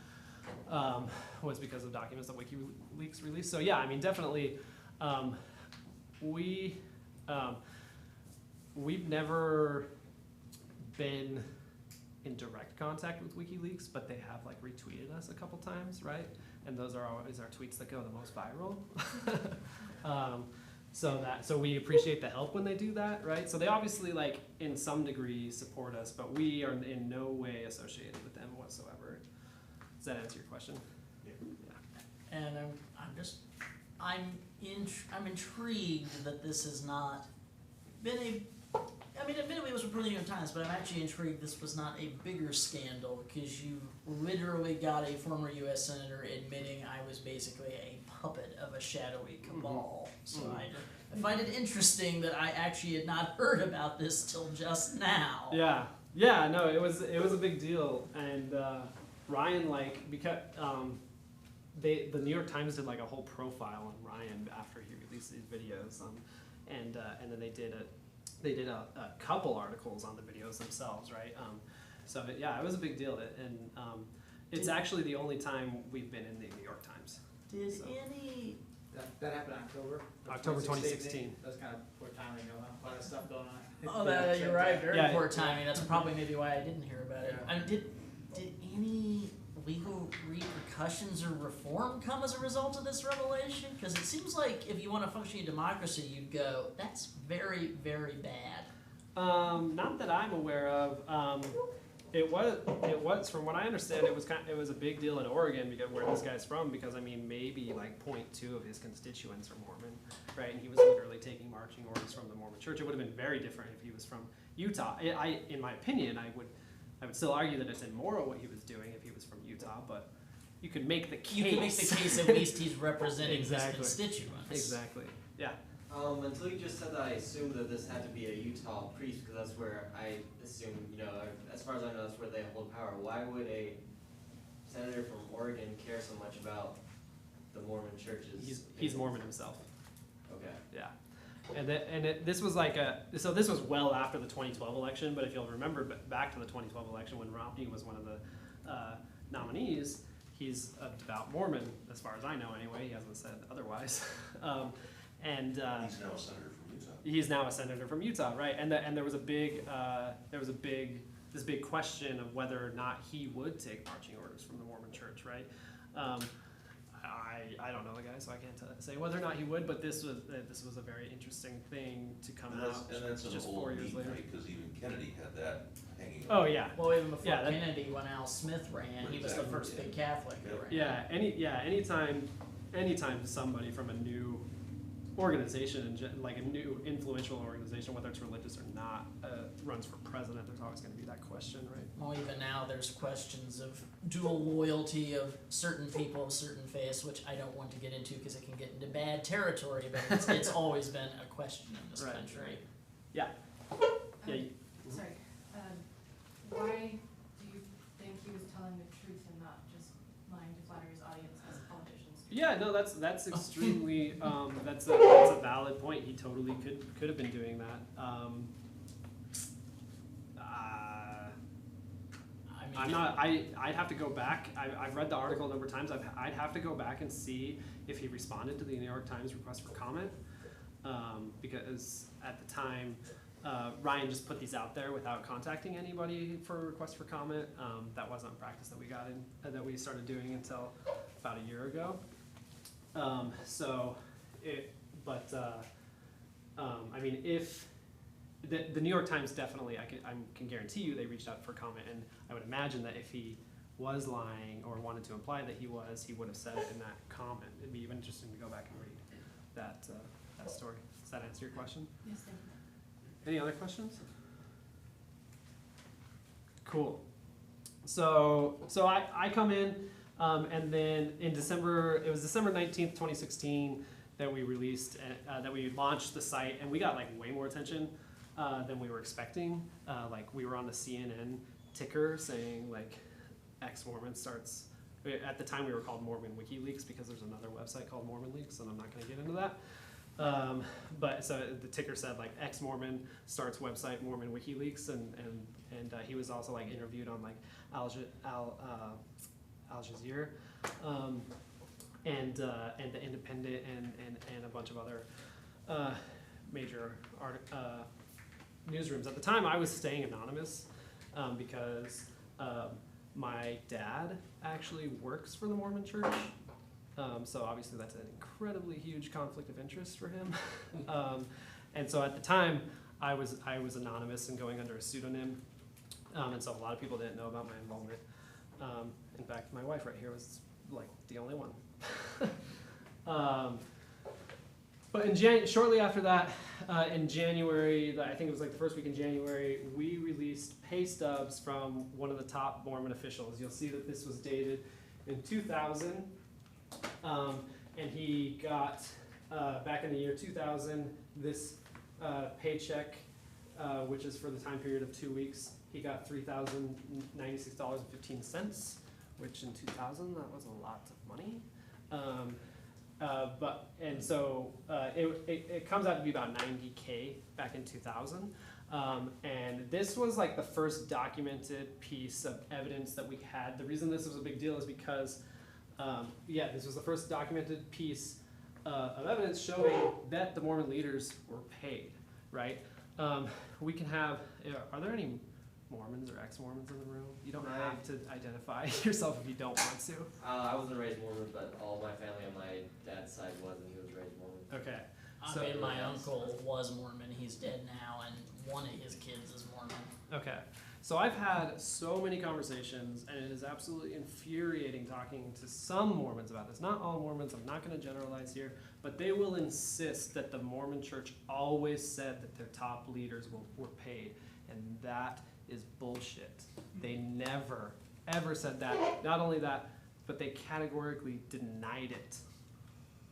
was because of documents that WikiLeaks released. So yeah, I mean, definitely, we've never been in direct contact with WikiLeaks, but they have like retweeted us a couple times, right? And those are always our tweets that go the most viral. So we appreciate the help when they do that, right? So they obviously, like, in some degree support us, but we are in no way associated with them whatsoever. Does that answer your question? And I'm intrigued that this has not been I mean, admittedly it was reported in the New York Times, but I'm actually intrigued this was not a bigger scandal, because you literally got a former U.S. Senator admitting I was basically a puppet of a shadowy cabal. So I find it interesting that I actually had not heard about this till just now. Yeah, no, it was a big deal, and Ryan, like, because the New York Times did like a whole profile on Ryan after he released these videos, and then they did a couple articles on the videos themselves, right? So yeah, it was a big deal, and it's actually the only time we've been in the New York Times. Did So. any... That happened in October? October 2016. That was kind of poor timing, though, huh? A lot of stuff going on. Oh, you're right, very Yeah. poor timing. That's probably maybe why I didn't hear about it. Yeah. I mean, did any legal repercussions or reform come as a result of this revelation? Because it seems like if you want to function in democracy, you'd go, that's very, very bad. Not that I'm aware of. It was from what I understand, it was a big deal in Oregon because where this guy's from, because I mean maybe like 0.2 of his constituents are Mormon, right? And he was literally taking marching orders from the Mormon Church. It would have been very different if he was from Utah. In my opinion, I would still argue that it's immoral what he was doing if he was from Utah, but you could make the case. You can make the case at least he's representing Exactly. his constituents. Exactly. Yeah. Until you just said that, I assumed that this had to be a Utah priest, because that's where I assume, as far as I know, that's where they hold power. Why would a senator from Oregon care so much about the Mormon churches? He's Mormon himself. Okay. Yeah. This was like this was well after the 2012 election, but if you'll remember back to the 2012 election when Romney was one of the nominees, he's a devout Mormon, as far as I know anyway. He hasn't said otherwise. And he's now a senator from Utah. He's now a senator from Utah, right? And there was a big question of whether or not he would take marching orders from the Mormon Church, right? I don't know the guy, so I can't say whether or not he would. But this was a very interesting thing to come out And that's just an 4 old years need, later. right? Because even Kennedy had that hanging. Oh yeah. Well, even before Yeah, Kennedy, when Al Smith ran, he was the first big Catholic who ran. Anytime somebody from a new organization, like a new influential organization, whether it's religious or not, runs for president, there's always going to be that question, right? Well, even now there's questions of dual loyalty of certain people of certain faiths, which I don't want to get into because it can get into bad territory, but it's always been a question in this Right, country. right. Yeah. Yeah. Sorry, why do you think he was telling the truth and not just lying to flatter his audience as politicians do? Yeah, no, that's extremely that's a valid point. He totally could have been doing that. I'd have to go back. I've read the article a number of times. I'd have to go back and see if he responded to the New York Times request for comment, because at the time Ryan just put these out there without contacting anybody for a request for comment. That wasn't a practice that we started doing until about a year ago. I mean, if the New York Times definitely, I can guarantee you they reached out for comment, and I would imagine that if he was lying or wanted to imply that he would have said it in that comment. It'd be even interesting to go back and read that story. Does that answer your question? Yes, thank you. Any other questions? Cool. So I come in, and then in December, it was December 19th, 2016, that we released, that we launched the site, and we got like way more attention than we were expecting. Like we were on the CNN ticker saying like ex-Mormon starts, at the time we were called Mormon WikiLeaks because there's another website called Mormon Leaks, and I'm not gonna get into that. But so the ticker said like ex-Mormon starts website Mormon WikiLeaks, and he was also like interviewed on like Al Al Jazeera, and the Independent and a bunch of other major newsrooms. At the time, I was staying anonymous because my dad actually works for the Mormon Church. So obviously that's an incredibly huge conflict of interest for him. And so at the time, I was anonymous and going under a pseudonym. And so a lot of people didn't know about my involvement. In fact, my wife right here was like the only one. But shortly after that, in January, I think it was like the first week in January, we released pay stubs from one of the top Mormon officials. You'll see that this was dated in 2000, and he got, back in the year 2000, this paycheck, which is for the time period of 2 weeks. He got $3,096.15, which in 2000, that was a lot of money. It comes out to be about $90K back in 2000. And this was like the first documented piece of evidence that we had. The reason this was a big deal is because, this was the first documented piece of evidence showing that the Mormon leaders were paid, right? We can have, are there any Mormons or ex-Mormons in the room? You don't have to identify yourself if you don't want to. I wasn't raised Mormon, but all my family on my dad's side was, and he was raised Mormon. Okay. I mean, my uncle was Mormon. He's dead now, and one of his kids is Mormon. Okay. So I've had so many conversations, and it is absolutely infuriating talking to some Mormons about this. Not all Mormons, I'm not going to generalize here, but they will insist that the Mormon Church always said that their top leaders were paid, and that is bullshit. They never, ever said that. Not only that, but they categorically denied it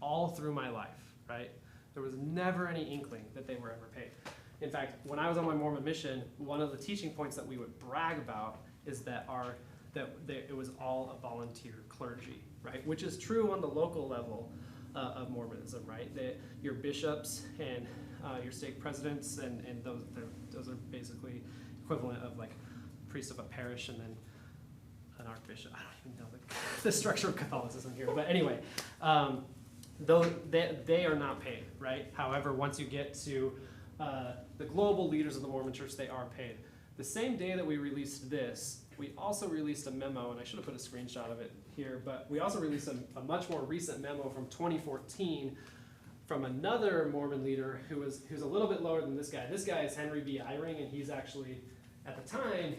all through my life, right? There was never any inkling that they were ever paid. In fact, when I was on my Mormon mission, one of the teaching points that we would brag about is that it was all a volunteer clergy, right? Which is true on the local level of Mormonism, right? That your bishops and your stake presidents and those are basically equivalent of like priest of a parish and then an archbishop. I don't even know the structure of Catholicism here, but anyway, they are not paid, right? However, once you get to the global leaders of the Mormon Church, they are paid. The same day that we released this, we also released a memo, and I should have put a screenshot of it here, but we also released a much more recent memo from 2014 from another Mormon leader who's a little bit lower than this guy. This guy is Henry B. Eyring, and he's actually, at the time,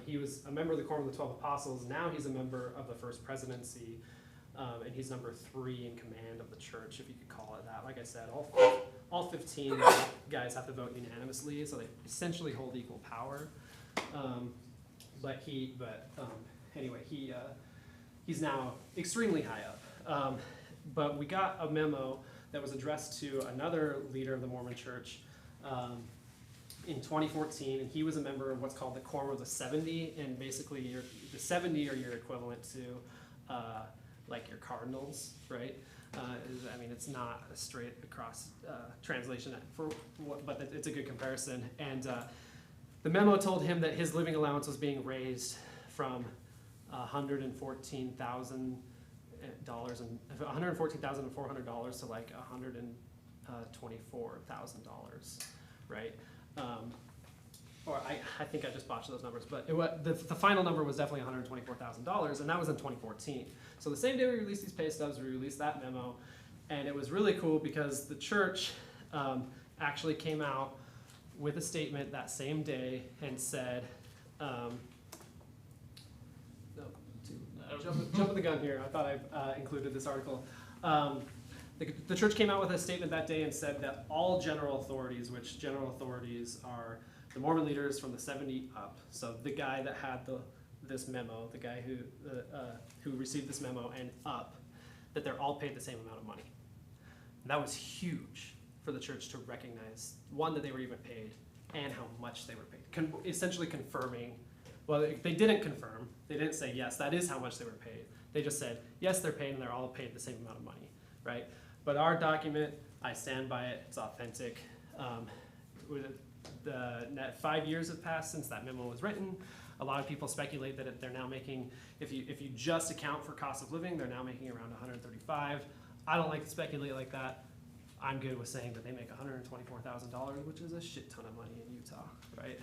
he was a member of the Quorum of the 12 Apostles. Now he's a member of the First Presidency, and he's number 3 in command of the church, if you could call it that. Like I said, all 15 guys have to vote unanimously, so they essentially hold equal power. He's now extremely high up. But we got a memo that was addressed to another leader of the Mormon Church in 2014, and he was a member of what's called the Quorum of the 70, and basically the 70 are your equivalent to like your cardinals, right? It's not a straight across translation but it's a good comparison. And the memo told him that his living allowance was being raised from $114,400 to like $124,000, right? Or I think I just botched those numbers, but the final number was definitely $124,000, and that was in 2014. So the same day we released these pay stubs, we released that memo, and it was really cool because the church actually came out with a statement that same day and said, jumping the gun here, I thought I included this article. The church came out with a statement that day and said that all general authorities, which general authorities are the Mormon leaders from the 70 up, so the guy that had this memo, the guy who received this memo and up, that they're all paid the same amount of money. And that was huge for the church to recognize, one, that they were even paid, and how much they were paid. Essentially confirming, well, they didn't confirm, they didn't say, yes, that is how much they were paid. They just said, yes, they're paid, and they're all paid the same amount of money, right? But our document, I stand by it, it's authentic. 5 years have passed since that memo was written. A lot of people speculate that they're now making, if you just account for cost of living, they're now making around 135. I don't like to speculate like that. I'm good with saying that they make $124,000, which is a shit ton of money in Utah, right?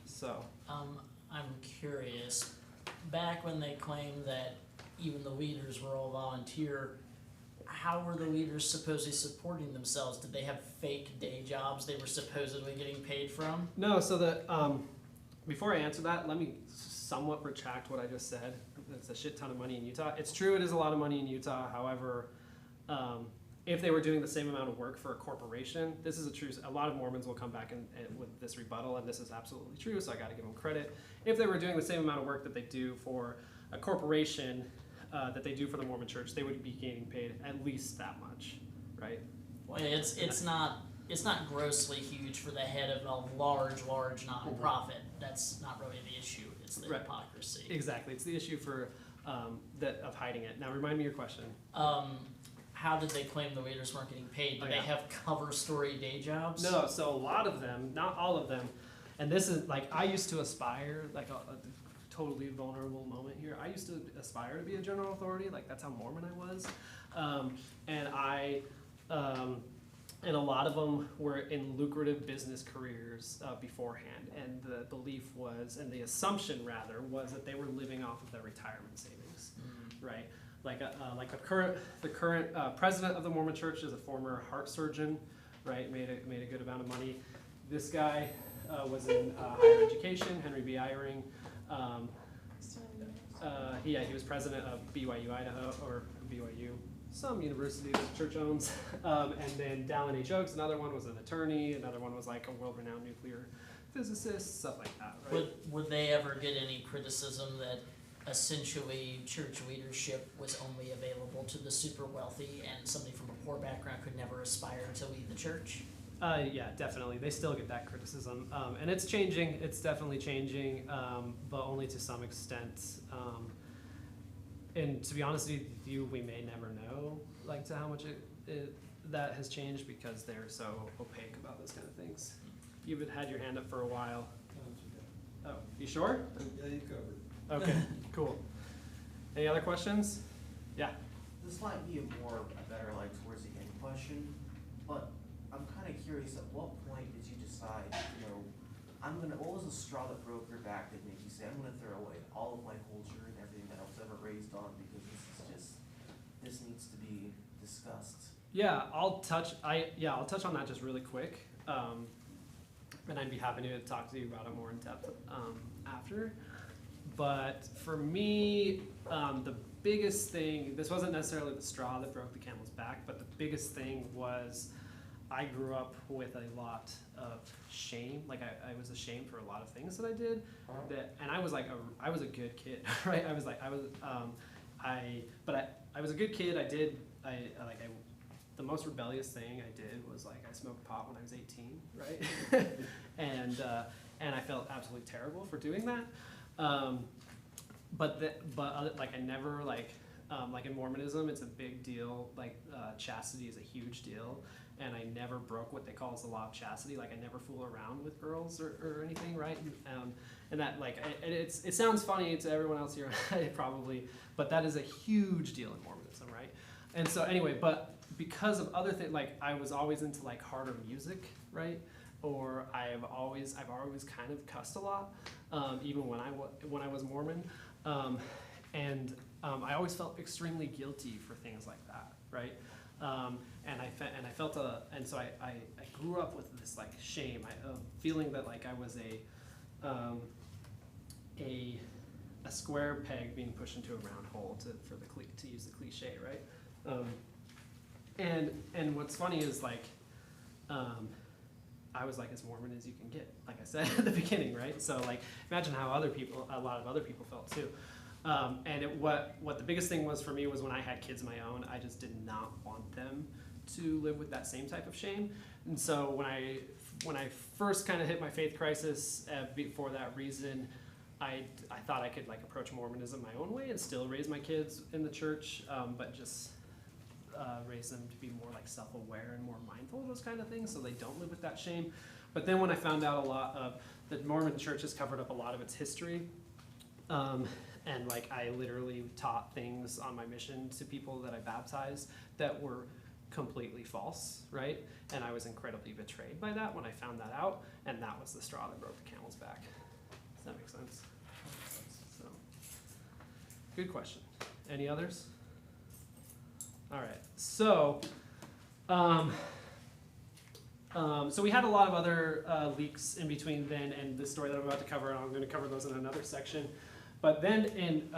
So. I'm curious, back when they claimed that even the leaders were all volunteer, how were the leaders supposedly supporting themselves? Did they have fake day jobs they were supposedly getting paid from? No, so before I answer that, let me somewhat retract what I just said. It's a shit ton of money in Utah. It's true, it is a lot of money in Utah. However, if they were doing the same amount of work for a corporation, this is a true, a lot of Mormons will come back and with this rebuttal, and this is absolutely true, so I gotta give them credit. If they were doing the same amount of work that they do for a corporation, that they do for the Mormon church, they would be getting paid at least that much, right? Well, it's not grossly huge for the head of a large nonprofit. That's not really the issue. It's the Right. hypocrisy. Exactly, it's the issue for of hiding it. Now remind me your question. How did they claim the leaders weren't getting paid? Did Oh, they yeah. have cover story day jobs? No, so a lot of them, not all of them, and this is like I used to aspire, like a totally vulnerable moment here. I used to aspire to be a general authority, like that's how Mormon I was, and a lot of them were in lucrative business careers beforehand, and the belief was, and the assumption rather, was that they were living off of their retirement savings, right? Like the current president of the Mormon Church is a former heart surgeon, right? Made a good amount of money. This guy was in higher education, Henry B. Eyring. He was president of BYU Idaho, or BYU, some university that the church owns. And then Dallin H. Oaks, another one was an attorney, another one was like a world-renowned nuclear physicist, stuff like that, right? Would they ever get any criticism that essentially church leadership was only available to the super wealthy and somebody from a poor background could never aspire to lead the church? Yeah, definitely. They still get that criticism. And it's changing. It's definitely changing, but only to some extent. And to be honest with you, we may never know like to how much that has changed because they're so opaque about those kind of things. You've had your hand up for a while. Oh, you sure? Yeah, you covered. Okay, cool. Any other questions? Yeah. This might be a better like towards the end question, but I'm kind of curious, at what point did you decide, what was the straw that broke your back that made you say, I'm gonna throw away all of my culture and everything that I was ever raised on because this needs to be discussed? Yeah, I'll touch on that just really quick. And I'd be happy to talk to you about it more in depth after. But for me, the biggest thing, this wasn't necessarily the straw that broke the camel's back, but the biggest thing was I grew up with a lot of shame. Like I was ashamed for a lot of things that I did. And I was like, I was a good kid, right? I was a good kid. The most rebellious thing I did was like I smoked pot when I was 18, right? and I felt absolutely terrible for doing that. But I never like in Mormonism, it's a big deal. Like chastity is a huge deal, and I never broke what they call as the law of chastity. Like I never fool around with girls or anything, right? And that it sounds funny to everyone else here, probably, but that is a huge deal in Mormonism, right? And so anyway, but because of other things, like I was always into like harder music, right? Or I've always kind of cussed a lot, even when I was Mormon, and I always felt extremely guilty for things like that, right? And so I grew up with this like shame, feeling that like I was a square peg being pushed into a round hole to use the cliche, right? And what's funny is like. I was like as Mormon as you can get, like I said at the beginning, right? So like, imagine how a lot of other people felt too. What the biggest thing was for me was when I had kids of my own, I just did not want them to live with that same type of shame. And so when I first kind of hit my faith crisis for that reason, I thought I could like approach Mormonism my own way and still raise my kids in the church, but just raise them to be more like self-aware and more mindful of those kind of things so they don't live with that shame. But then when I found out the Mormon church has covered up a lot of its history, And like I literally taught things on my mission to people that I baptized that were completely false, right? And I was incredibly betrayed by that when I found that out, and that was the straw that broke the camel's back. Does that make sense? So, good question. Any others? All right. So, so we had a lot of other leaks in between then and the story that I'm about to cover, and I'm going to cover those in another section. But then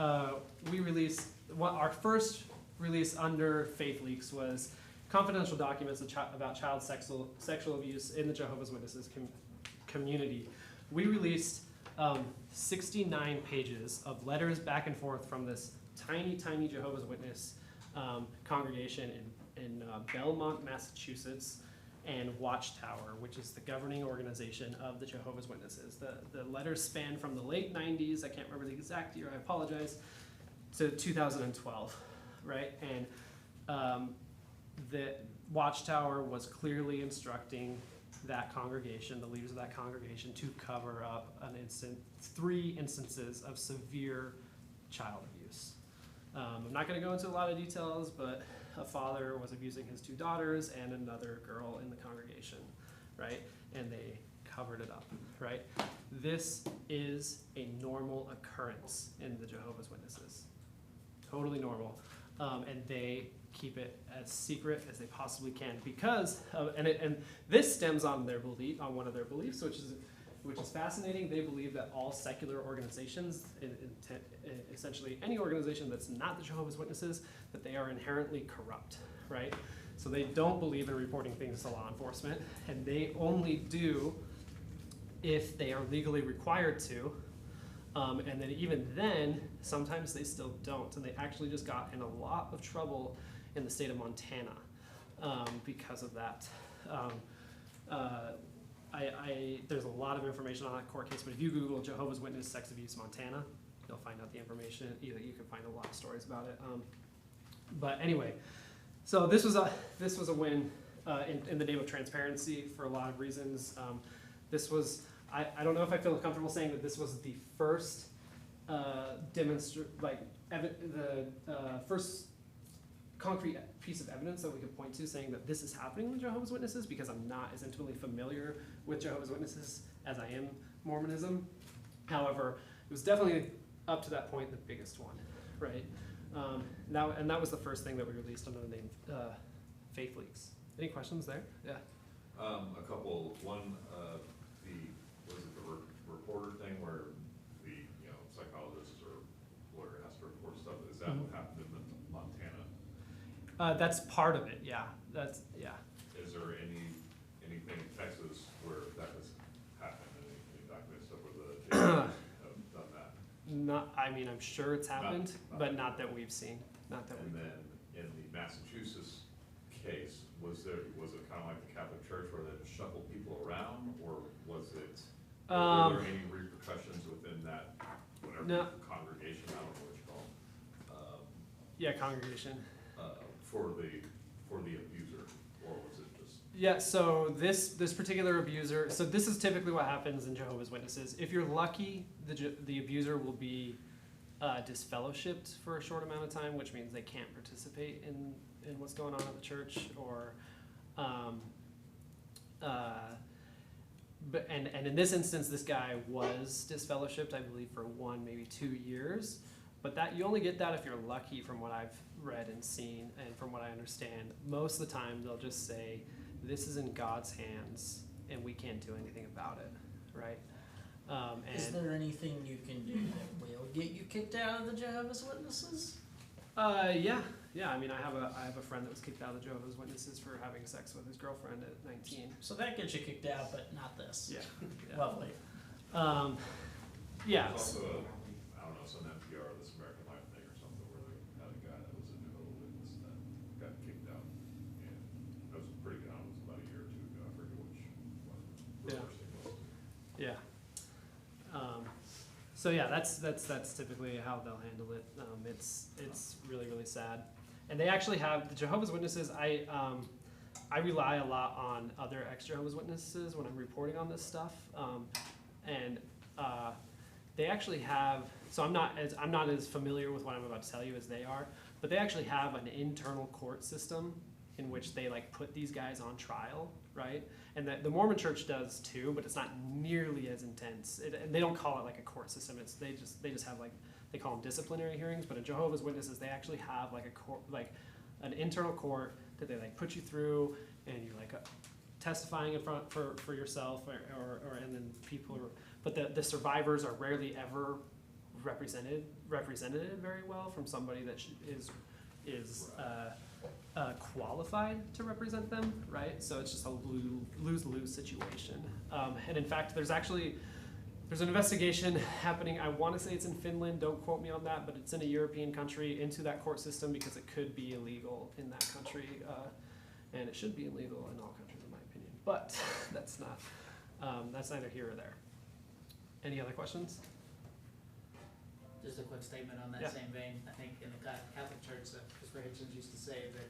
we released, our first release under Faith Leaks was confidential documents about child sexual abuse in the Jehovah's Witnesses community. We released 69 pages of letters back and forth from this tiny Jehovah's Witness congregation in Belmont, Massachusetts, and Watchtower, which is the governing organization of the Jehovah's Witnesses. The letters span from the late 90s, I can't remember the exact year, I apologize, to 2012, right? And the Watchtower was clearly instructing that congregation, the leaders of that congregation, to cover up 3 instances of severe child abuse. I'm not going to go into a lot of details, but a father was abusing his 2 daughters and another girl in the congregation, right? And they covered it up, right? This is a normal occurrence in the Jehovah's Witnesses. Totally normal. And they keep it as secret as they possibly can because, and this stems on their belief, on one of their beliefs, which is fascinating. They believe that all secular organizations, essentially any organization that's not the Jehovah's Witnesses, that they are inherently corrupt, right? So they don't believe in reporting things to law enforcement, and they only do if they are legally required to. And then even then, sometimes they still don't. And they actually just got in a lot of trouble in the state of Montana because of that. There's a lot of information on that court case, but if you Google Jehovah's Witness sex abuse Montana, you'll find out the information. You can find a lot of stories about it. But anyway, so this was a win in the name of transparency for a lot of reasons. This was, I don't know if I feel comfortable saying that this was the first first concrete piece of evidence that we could point to saying that this is happening with Jehovah's Witnesses, because I'm not as intimately familiar with Jehovah's Witnesses as I am Mormonism. However, it was definitely up to that point the biggest one, right? And that was the first thing that we released under the name Faith Leaks. Any questions there? Yeah. A couple. One, the reporter thing where the psychologist or lawyer has to report stuff. Is that what happened in Montana? That's part of it. Yeah. Is there anything in Texas where that has happened? Any documented stuff where the jails have done that? I'm sure it's happened, but not that we've seen. Not that And then in the Massachusetts case, was it kind of like the Catholic Church where they shuffled people around, or was it? Were there any repercussions within that congregation? I don't know what you call it. Congregation. For the abuser, or was it just? Yeah, so this particular abuser, so this is typically what happens in Jehovah's Witnesses. If you're lucky, the abuser will be disfellowshipped for a short amount of time, which means they can't participate in what's going on at the church, or but in this instance, this guy was disfellowshipped, I believe, for 1, maybe 2 years. But that you only get that if you're lucky, from what I've read and seen, and from what I understand. Most of the time, they'll just say, "This is in God's hands, and we can't do anything about it," right? Is there anything you can do that will get you kicked out of the Jehovah's Witnesses? Yeah. I mean, I have a friend that was kicked out of the Jehovah's Witnesses for having sex with his girlfriend at 19. So that gets you kicked out, but not this. Yeah. Lovely. Yeah. There's also I don't know, some NPR, This American Life thing or something, where they had a guy that was a Jehovah's Witness that got kicked out, and that was pretty good. It was about a year or 2 ago. I forget which one. Yeah. So yeah, that's typically how they'll handle it. It's really, really sad. And they actually have the Jehovah's Witnesses. I rely a lot on other ex-Jehovah's Witnesses when I'm reporting on this stuff. they actually have, so I'm not as familiar with what I'm about to tell you as they are, but they actually have an internal court system in which they like put these guys on trial, right? And the Mormon Church does too, but it's not nearly as intense. They don't call it like a court system. They just have like, they call them disciplinary hearings, but in Jehovah's Witnesses, they actually have like a court, like an internal court that they like put you through, and you're like testifying in front for yourself, or and then people are, but the survivors are rarely ever represented very well from somebody that is qualified to represent them, right? So it's just a lose-lose situation. And in fact, there's an investigation happening. I want to say it's in Finland. Don't quote me on that, but it's in a European country into that court system because it could be illegal in that country, and it should be illegal in all countries, in my opinion. But that's neither here or there. Any other questions? Just a quick statement on that Yeah. same vein. I think in the Catholic Church, Christopher Hitchens used to say that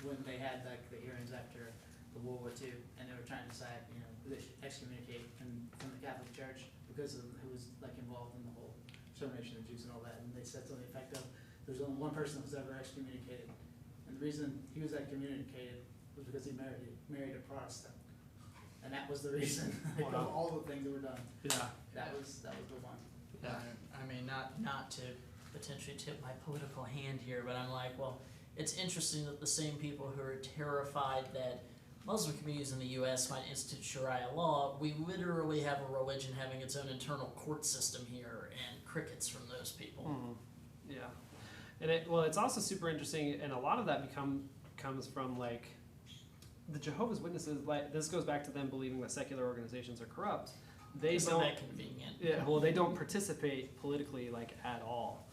when they had like the hearings after the World War II, and they were trying to decide, who they should excommunicate from the Catholic Church because of who was like involved in the whole extermination of Jews and all that, and they said something effective. There's only one person that was ever excommunicated, and the reason he was excommunicated was because he married a Protestant, and that was the reason. Like, of all the things that were done. Yeah. That was the one. Yeah. I mean, not to potentially tip my political hand here, but I'm like, well, it's interesting that the same people who are terrified that Muslim communities in the U.S. might institute Sharia law, we literally have a religion having its own internal court system here, and crickets from those people. Mm-hmm. Yeah, and it's also super interesting, and a lot of that comes from like the Jehovah's Witnesses. Like, this goes back to them believing that secular organizations are corrupt. They Isn't don't. that convenient? Yeah, well, they don't participate politically like at all.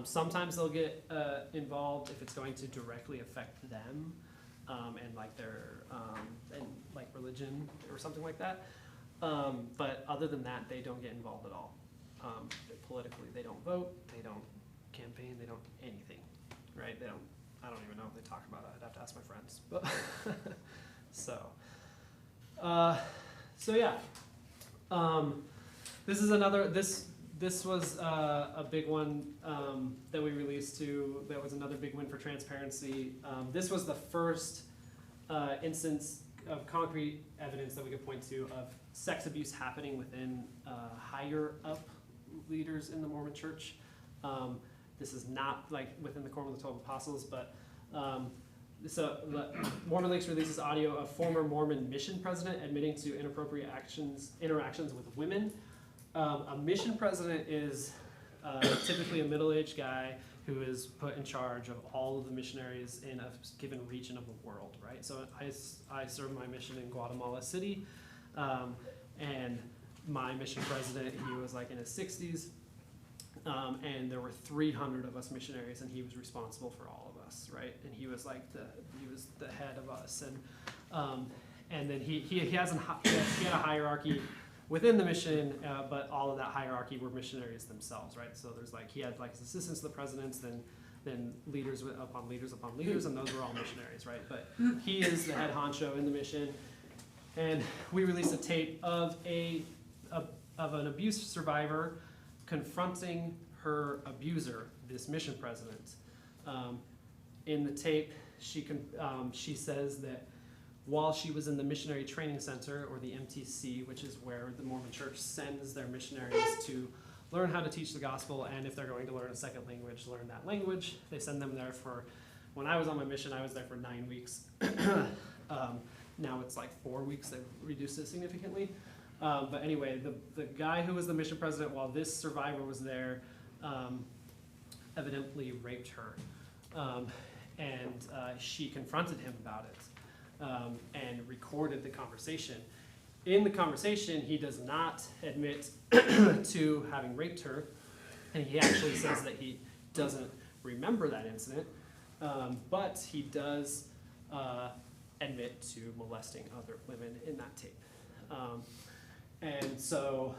Sometimes they'll get involved if it's going to directly affect them, and like their and like religion or something like that. But other than that, they don't get involved at all. Politically, they don't vote, they don't campaign, they don't anything, right? They don't. I don't even know if they talk about it. I'd have to ask my friends. But so yeah. This is another. This was a big one that we released too. That was another big win for transparency. This was the first instance of concrete evidence that we could point to of sex abuse happening within higher up leaders in the Mormon Church. This is not like within the Quorum of the 12 Apostles, but Mormon Links releases audio of former Mormon mission president admitting to inappropriate interactions with women. A mission president is typically a middle-aged guy who is put in charge of all of the missionaries in a given region of the world, right? So I served my mission in Guatemala City, and my mission president, he was like in his 60s, and there were 300 of us missionaries, and he was responsible for all of us, right? And he was like the head of us, and then he had a hierarchy within the mission, but all of that hierarchy were missionaries themselves, right? So there's like, he had like assistants to the presidents, then leaders upon leaders upon leaders, and those were all missionaries, right? But he is the head honcho in the mission, and we released a tape of an abuse survivor confronting her abuser, this mission president. In the tape, she says that while she was in the Missionary Training Center, or the MTC, which is where the Mormon Church sends their missionaries to learn how to teach the gospel, and if they're going to learn a second language, learn that language. They send them there for, when I was on my mission, I was there for 9 weeks. Now it's like 4 weeks, they've reduced it significantly. But anyway, the guy who was the mission president while this survivor was there evidently raped her. And she confronted him about it. And recorded the conversation. In the conversation, he does not admit to having raped her, and he actually says that he doesn't remember that incident, but he does admit to molesting other women in that tape. And so,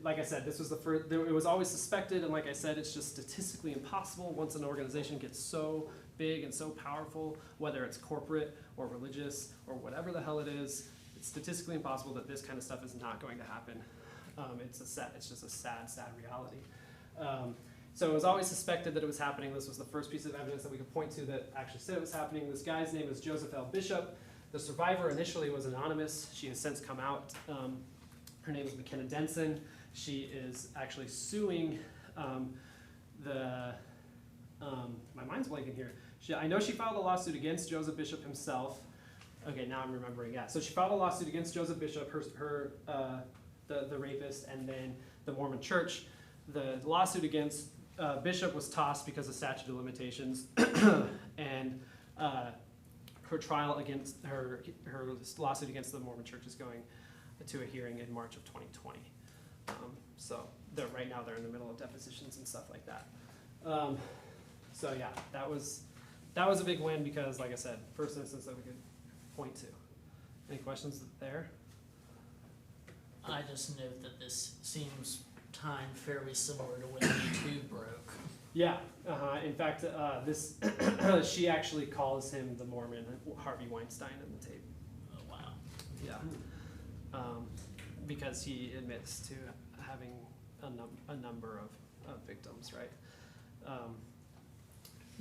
like I said, this was the first. It was always suspected, and like I said, it's just statistically impossible once an organization gets so big and so powerful, whether it's corporate or religious or whatever the hell it is. It's statistically impossible that this kind of stuff is not going to happen. It's just a sad reality. So it was always suspected that it was happening. This was the first piece of evidence that we could point to that actually said it was happening. This guy's name is Joseph L. Bishop. The survivor initially was anonymous. She has since come out. Her name is McKenna Denson. She is actually suing my mind's blanking here. I know she filed a lawsuit against Joseph Bishop himself. Okay, now I'm remembering. Yeah, so she filed a lawsuit against Joseph Bishop, the rapist, and then the Mormon Church. The lawsuit against Bishop was tossed because of statute of limitations, and her trial against her lawsuit against the Mormon Church is going to a hearing in March of 2020. So right now they're in the middle of depositions and stuff like that. So yeah, that was a big win because, like I said, first instance that we could point to. Any questions there? I just note that this seems timed fairly similar to when Me Too broke. Yeah. In fact, she actually calls him the Mormon Harvey Weinstein in the tape. Oh wow. Yeah. Because he admits to having a number of victims, right?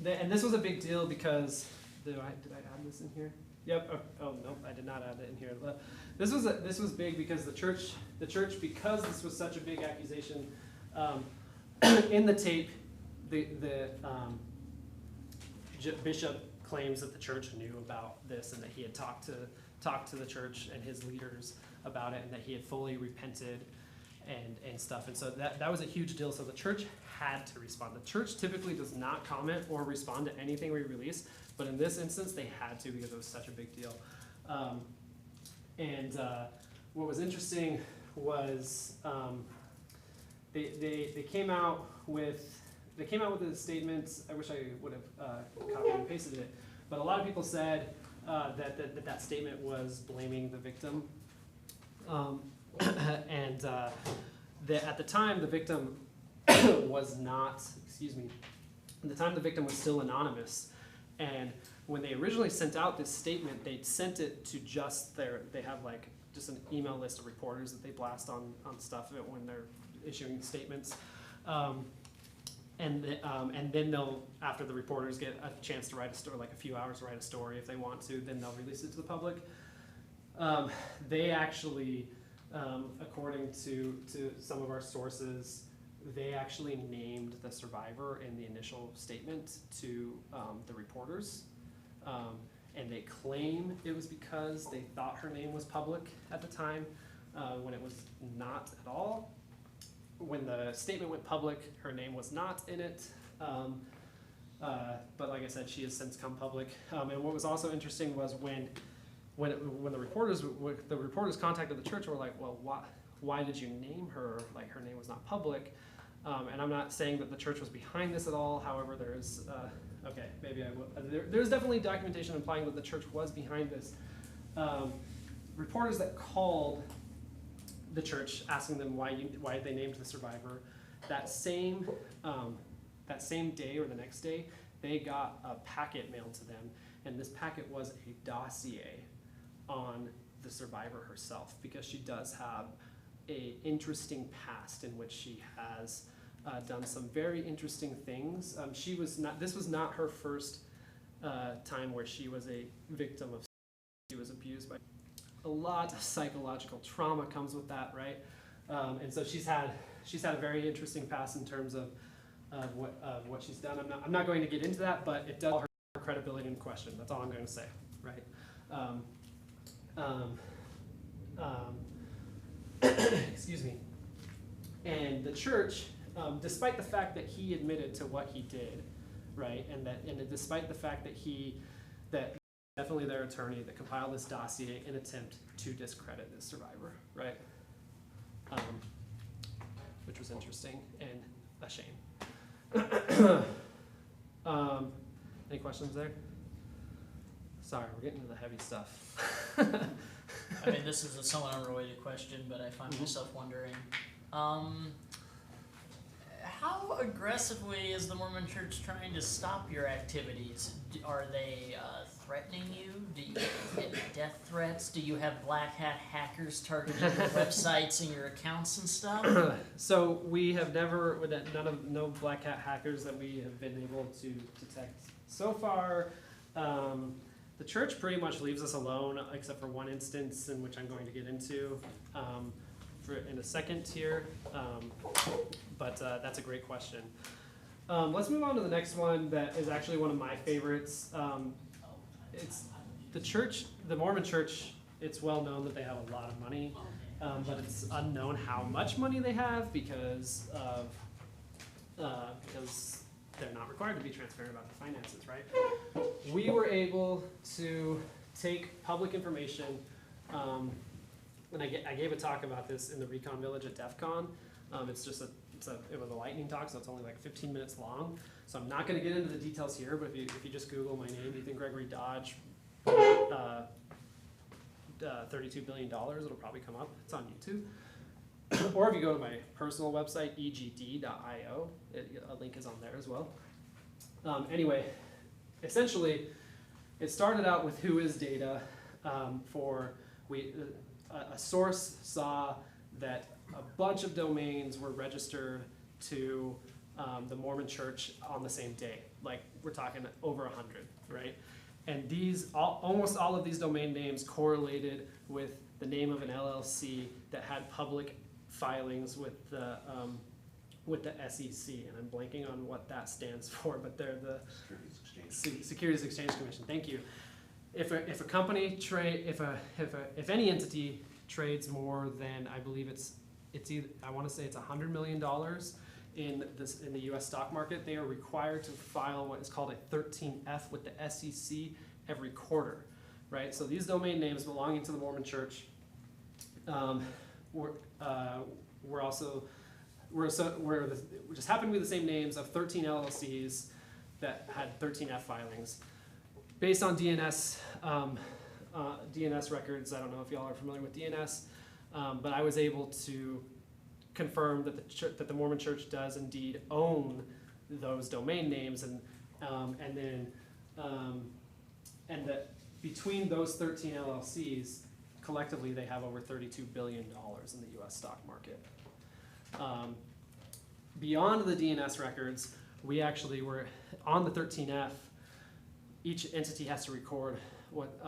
And this was a big deal because did I add this in here? Yep. Oh nope, I did not add it in here. This was big because the church, because this was such a big accusation, in the tape, Bishop claims that the church knew about this and that he had talked to the church and his leaders about it and that he had fully repented and stuff. And so that was a huge deal. So the church had to respond. The church typically does not comment or respond to anything we release, but in this instance they had to because it was such a big deal. What was interesting was they came out with a statement. I wish I would have copied and pasted it, but a lot of people said that statement was blaming the victim, at the time the victim was not. Excuse me. At the time the victim was still anonymous, and when they originally sent out this statement, they sent it to they have like just an email list of reporters that they blast on stuff when they're issuing statements. And then they'll, after the reporters get a chance to write a story, like a few hours to write a story if they want to, then they'll release it to the public. They actually, according to some of our sources, they actually named the survivor in the initial statement to the reporters. And they claim it was because they thought her name was public at the time, when it was not at all. When the statement went public, her name was not in it. But like I said, she has since come public. And what was also interesting was when the reporters contacted the church and were like, well, why did you name her? Like, her name was not public. And I'm not saying that the church was behind this at all. However, there's okay, maybe I will. There's definitely documentation implying that the church was behind this. Reporters that called the church asking them why they named the survivor, that same day or the next day, they got a packet mailed to them, and this packet was a dossier on the survivor herself, because she does have an interesting past in which she has done some very interesting things. This was not her first time where she was a victim of. She was abused by. A lot of psychological trauma comes with that, right? And so she's had a very interesting past in terms of what she's done. I'm not going to get into that, but it does call her credibility in question. That's all I'm going to say, right? Excuse me. And the church, despite the fact that he admitted to what he did, right, and despite the fact that definitely their attorney that compiled this dossier in attempt to discredit this survivor, right? Which was interesting and a shame. Any questions there? Sorry, we're getting into the heavy stuff. I mean, this is a somewhat unrelated question, but I find myself wondering, how aggressively is the Mormon Church trying to stop your activities? Are they threatening you? Do you get death threats? Do you have black hat hackers targeting your websites and your accounts and stuff? So we have never, no black hat hackers that we have been able to detect so far. The church pretty much leaves us alone, except for one instance in which I'm going to get into in a second here. But that's a great question. Let's move on to the next one that is actually one of my favorites. It's the church, the Mormon church. It's well known that they have a lot of money, but it's unknown how much money they have because they're not required to be transparent about the finances, right? We were able to take public information, and I gave a talk about this in the Recon Village at DEF CON. It was a lightning talk, so it's only like 15 minutes long. So I'm not going to get into the details here, but if you just Google my name, Ethan Gregory Dodge, $32 billion, it'll probably come up. It's on YouTube. Or if you go to my personal website, egd.io, a link is on there as well. Anyway, essentially, it started out with who is data. A source saw that a bunch of domains were registered to the Mormon Church on the same day. Like, we're talking over 100, right? And almost all of these domain names correlated with the name of an LLC that had public filings with the SEC, and I'm blanking on what that stands for, but they're the Securities Exchange Commission. Thank you. If a company if any entity trades more than, I believe it's either, I want to say it's $100 million in the U.S. stock market, they are required to file what is called a 13F with the SEC every quarter, right? So these domain names belonging to the Mormon Church just happen to be the same names of 13 LLCs that had 13F filings. Based on DNS records, I don't know if y'all are familiar with DNS, but I was able to confirm that the Mormon Church does indeed own those domain names, and that between those 13 LLCs, collectively they have over $32 billion in the U.S. stock market. Beyond the DNS records, we actually were on the 13F. Each entity has to record what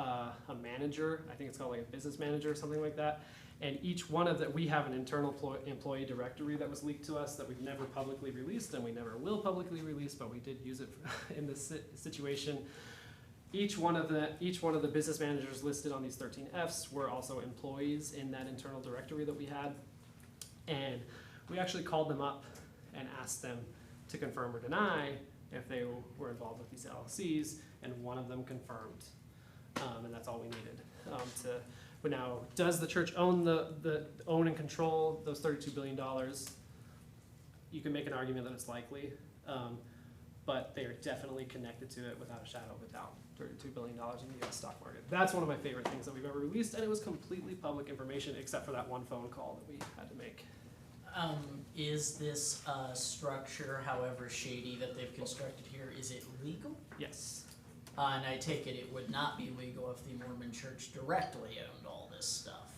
a manager, I think it's called like a business manager or something like that. And each one of that, we have an internal employee directory that was leaked to us that we've never publicly released, and we never will publicly release, but we did use it in this situation. Each one of the business managers listed on these 13Fs were also employees in that internal directory that we had. And we actually called them up and asked them to confirm or deny if they were involved with these LLCs, and one of them confirmed. And that's all we needed. But now, does the church own own and control those $32 billion? You can make an argument that it's likely, but they are definitely connected to it without a shadow of a doubt. $32 billion in the U.S. stock market. That's one of my favorite things that we've ever released, and it was completely public information except for that one phone call that we had to make. Is this structure, however shady that they've constructed here, is it legal? Yes. And I take it would not be legal if the Mormon Church directly owned all this stuff.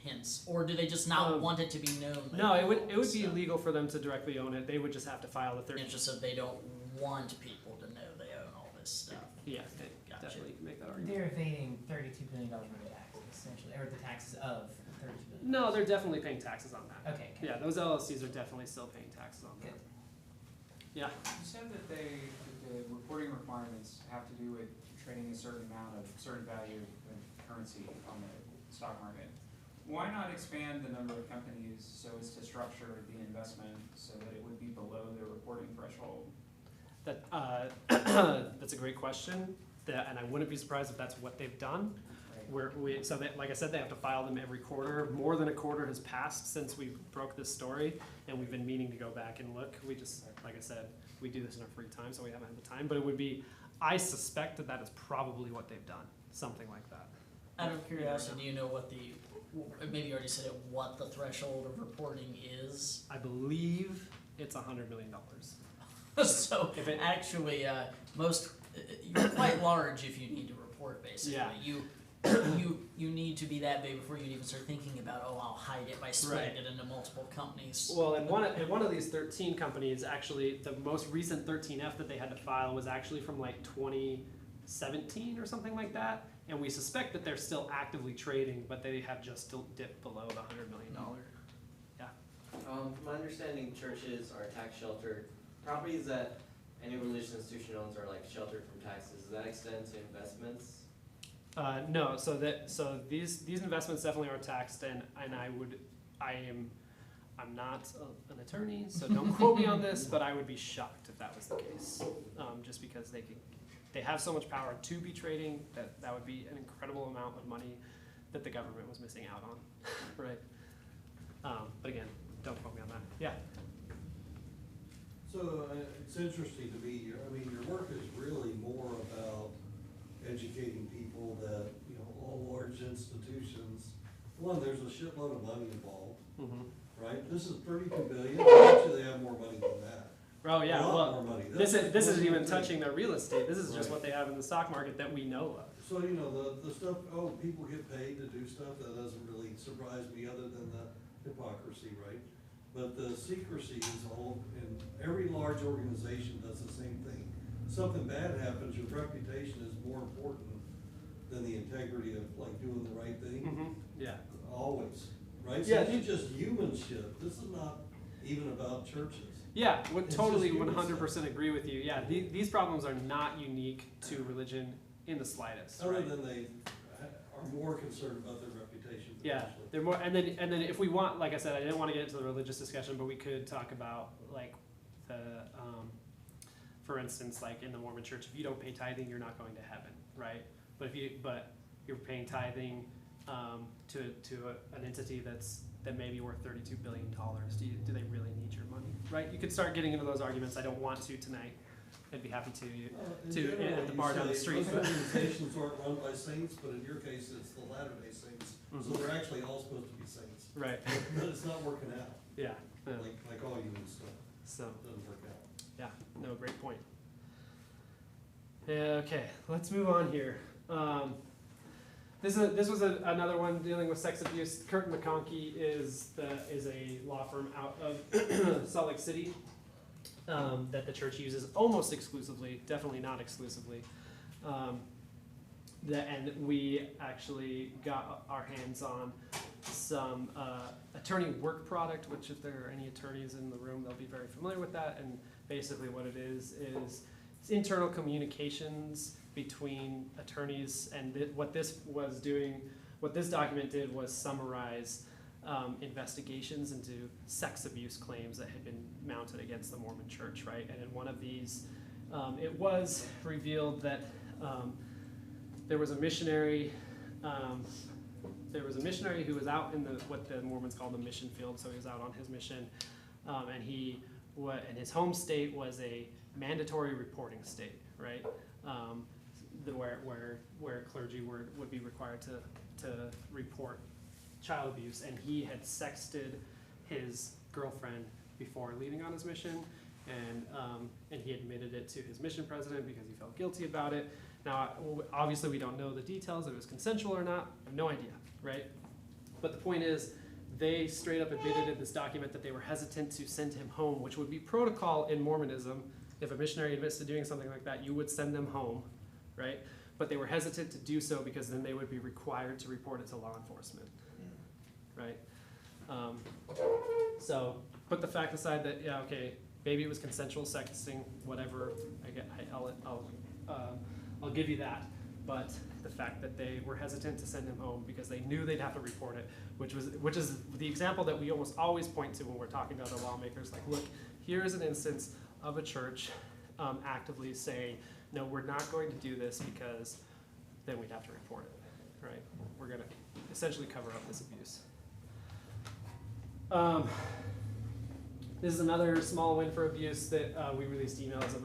Hence, or do they just not want it to be known? No, it would be illegal for them to directly own it. They would just have to file the 13. It's just that they don't want people to know they own all this stuff. Yeah, they definitely can make that argument. They're evading $32 billion worth of taxes, essentially, or the taxes of $32 billion. No, they're definitely paying taxes on that. Okay. Yeah, those LLCs are definitely still paying taxes on that. Good. Yeah. You said that the reporting requirements have to do with trading a certain amount of certain value of currency on the stock market. Why not expand the number of companies so as to structure the investment so that it would be below the reporting threshold? That's a great question, and I wouldn't be surprised if that's what they've done. Like I said, they have to file them every quarter. More than a quarter has passed since we broke this story, and we've been meaning to go back and look. We just, like I said, we do this in our free time, so we haven't had the time. But it would be, I suspect that is probably what they've done, something like that. Out of curiosity, do you know what maybe you already said it, what the threshold of reporting is? I believe it's $100 million. So if it actually, you're quite large if you need to report report, basically. Yeah. You need to be that big before you even start thinking about, oh, I'll hide it by splitting Right. it into multiple companies. Well, and one of these 13 companies, actually, the most recent 13F that they had to file was actually from like 2017 or something like that. And we suspect that they're still actively trading, but they have just still dipped below the $100 million. Yeah. From my understanding, churches are tax sheltered. Properties that any religious institution owns are like sheltered from taxes. Does that extend to investments? No, so these investments definitely are taxed, and I'm not an attorney, so don't quote me on this, but I would be shocked if that was the case. Just because they have so much power to be trading that would be an incredible amount of money that the government was missing out on, right? But again, don't quote me on that. Yeah. So it's interesting to me. Your work is really more about educating people that all large institutions. One, there's a shitload of money involved, right? This is $32 billion. Actually, they have more money than that. Oh yeah. A lot Well, more money. this isn't even thing. touching their real estate. This is just Right. what they have in the stock market that we know of. So the stuff. Oh, people get paid to do stuff. That doesn't really surprise me, other than the hypocrisy, right? But the secrecy is all. And every large organization does the same thing. Something bad happens, your reputation is more important than the integrity of like doing the right thing. Yeah. Always, right? Yeah. So this is just human shit. This is not even about churches. Yeah, would It's totally just human 100% agree with you. Yeah, these problems are not unique to religion in the slightest. Other Right? than they are more concerned about their reputation. Yeah, potentially. they're more, and then if we want, like I said, I didn't want to get into the religious discussion, but we could talk about like the, for instance, like in the Mormon Church, if you don't pay tithing, you're not going to heaven, right? But you're paying tithing to an entity that may be worth $32 billion. Do they really need your money, right? You could start getting into those arguments. I don't want to tonight. I'd be happy In to general, at the you bar down the say street. most organizations aren't run by saints, but in your case, it's the Latter-day Saints. So they're actually all supposed to be saints. Right. But it's not working out, Yeah. Yeah. like all human stuff. So. It doesn't work out. Yeah, no, great point. Yeah, okay, let's move on here. This was another one dealing with sex abuse. Curtin McConkie is a law firm out of Salt Lake City that the church uses almost exclusively, definitely not exclusively. And we actually got our hands on some attorney work product, which if there are any attorneys in the room, they'll be very familiar with that. And basically what it is it's internal communications between attorneys, and what this document did was summarize investigations into sex abuse claims that had been mounted against the Mormon Church, right? And in one of these, it was revealed that there was a missionary who was out in what the Mormons call the mission field, so he was out on his mission, and his home state was a mandatory reporting state, right? Where clergy would be required to report child abuse, and he had sexted his girlfriend before leaving on his mission, and he admitted it to his mission president because he felt guilty about it. Now, obviously, we don't know the details, if it was consensual or not. I have no idea, right? But the point is, they straight up admitted in this document that they were hesitant to send him home, which would be protocol in Mormonism. If a missionary admits to doing something like that, you would send them home, right? But they were hesitant to do so because then they would be required to report it to law enforcement, right? So, put the fact aside that, yeah, okay, maybe it was consensual sexting, whatever, I'll give you that. But the fact that they were hesitant to send him home because they knew they'd have to report it, which is the example that we almost always point to when we're talking to other lawmakers. Like, look, here's an instance of a church actively saying, no, we're not going to do this because then we'd have to report it, right? We're going to essentially cover up this abuse. This is another small win for abuse that we released emails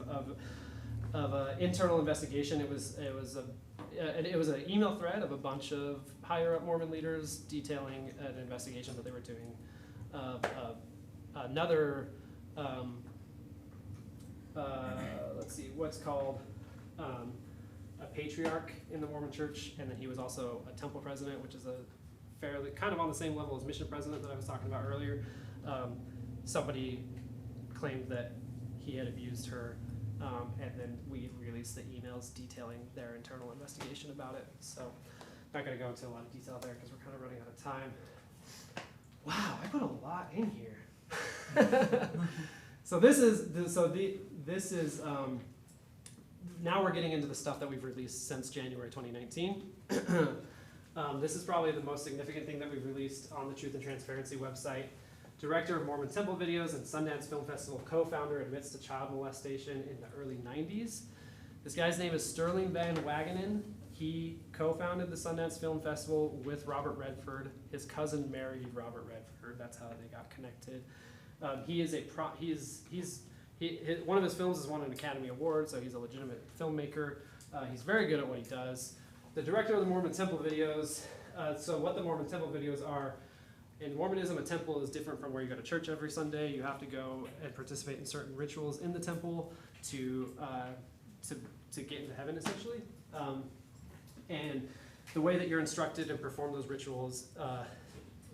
of an internal investigation. It was an email thread of a bunch of higher up Mormon leaders detailing an investigation that they were doing of another. Let's see, what's called a patriarch in the Mormon Church, and then he was also a temple president, which is a fairly kind of on the same level as mission president that I was talking about earlier. Somebody claimed that he had abused her, and then we released the emails detailing their internal investigation about it. So not going to go into a lot of detail there because we're kind of running out of time. Wow, I put a lot in here. So this is now we're getting into the stuff that we've released since January 2019. This is probably the most significant thing that we've released on the Truth and Transparency website. Director of Mormon Temple Videos and Sundance Film Festival co-founder admits to child molestation in the early 90s. This guy's name is Sterling Van Wagenen. He co-founded the Sundance Film Festival with Robert Redford. His cousin married Robert Redford. That's how they got connected. One of his films has won an Academy Award, so he's a legitimate filmmaker. He's very good at what he does. The director of the Mormon Temple Videos. So what the Mormon Temple Videos are, in Mormonism, a temple is different from where you go to church every Sunday. You have to go and participate in certain rituals in the temple to get into heaven, essentially. And the way that you're instructed and perform those rituals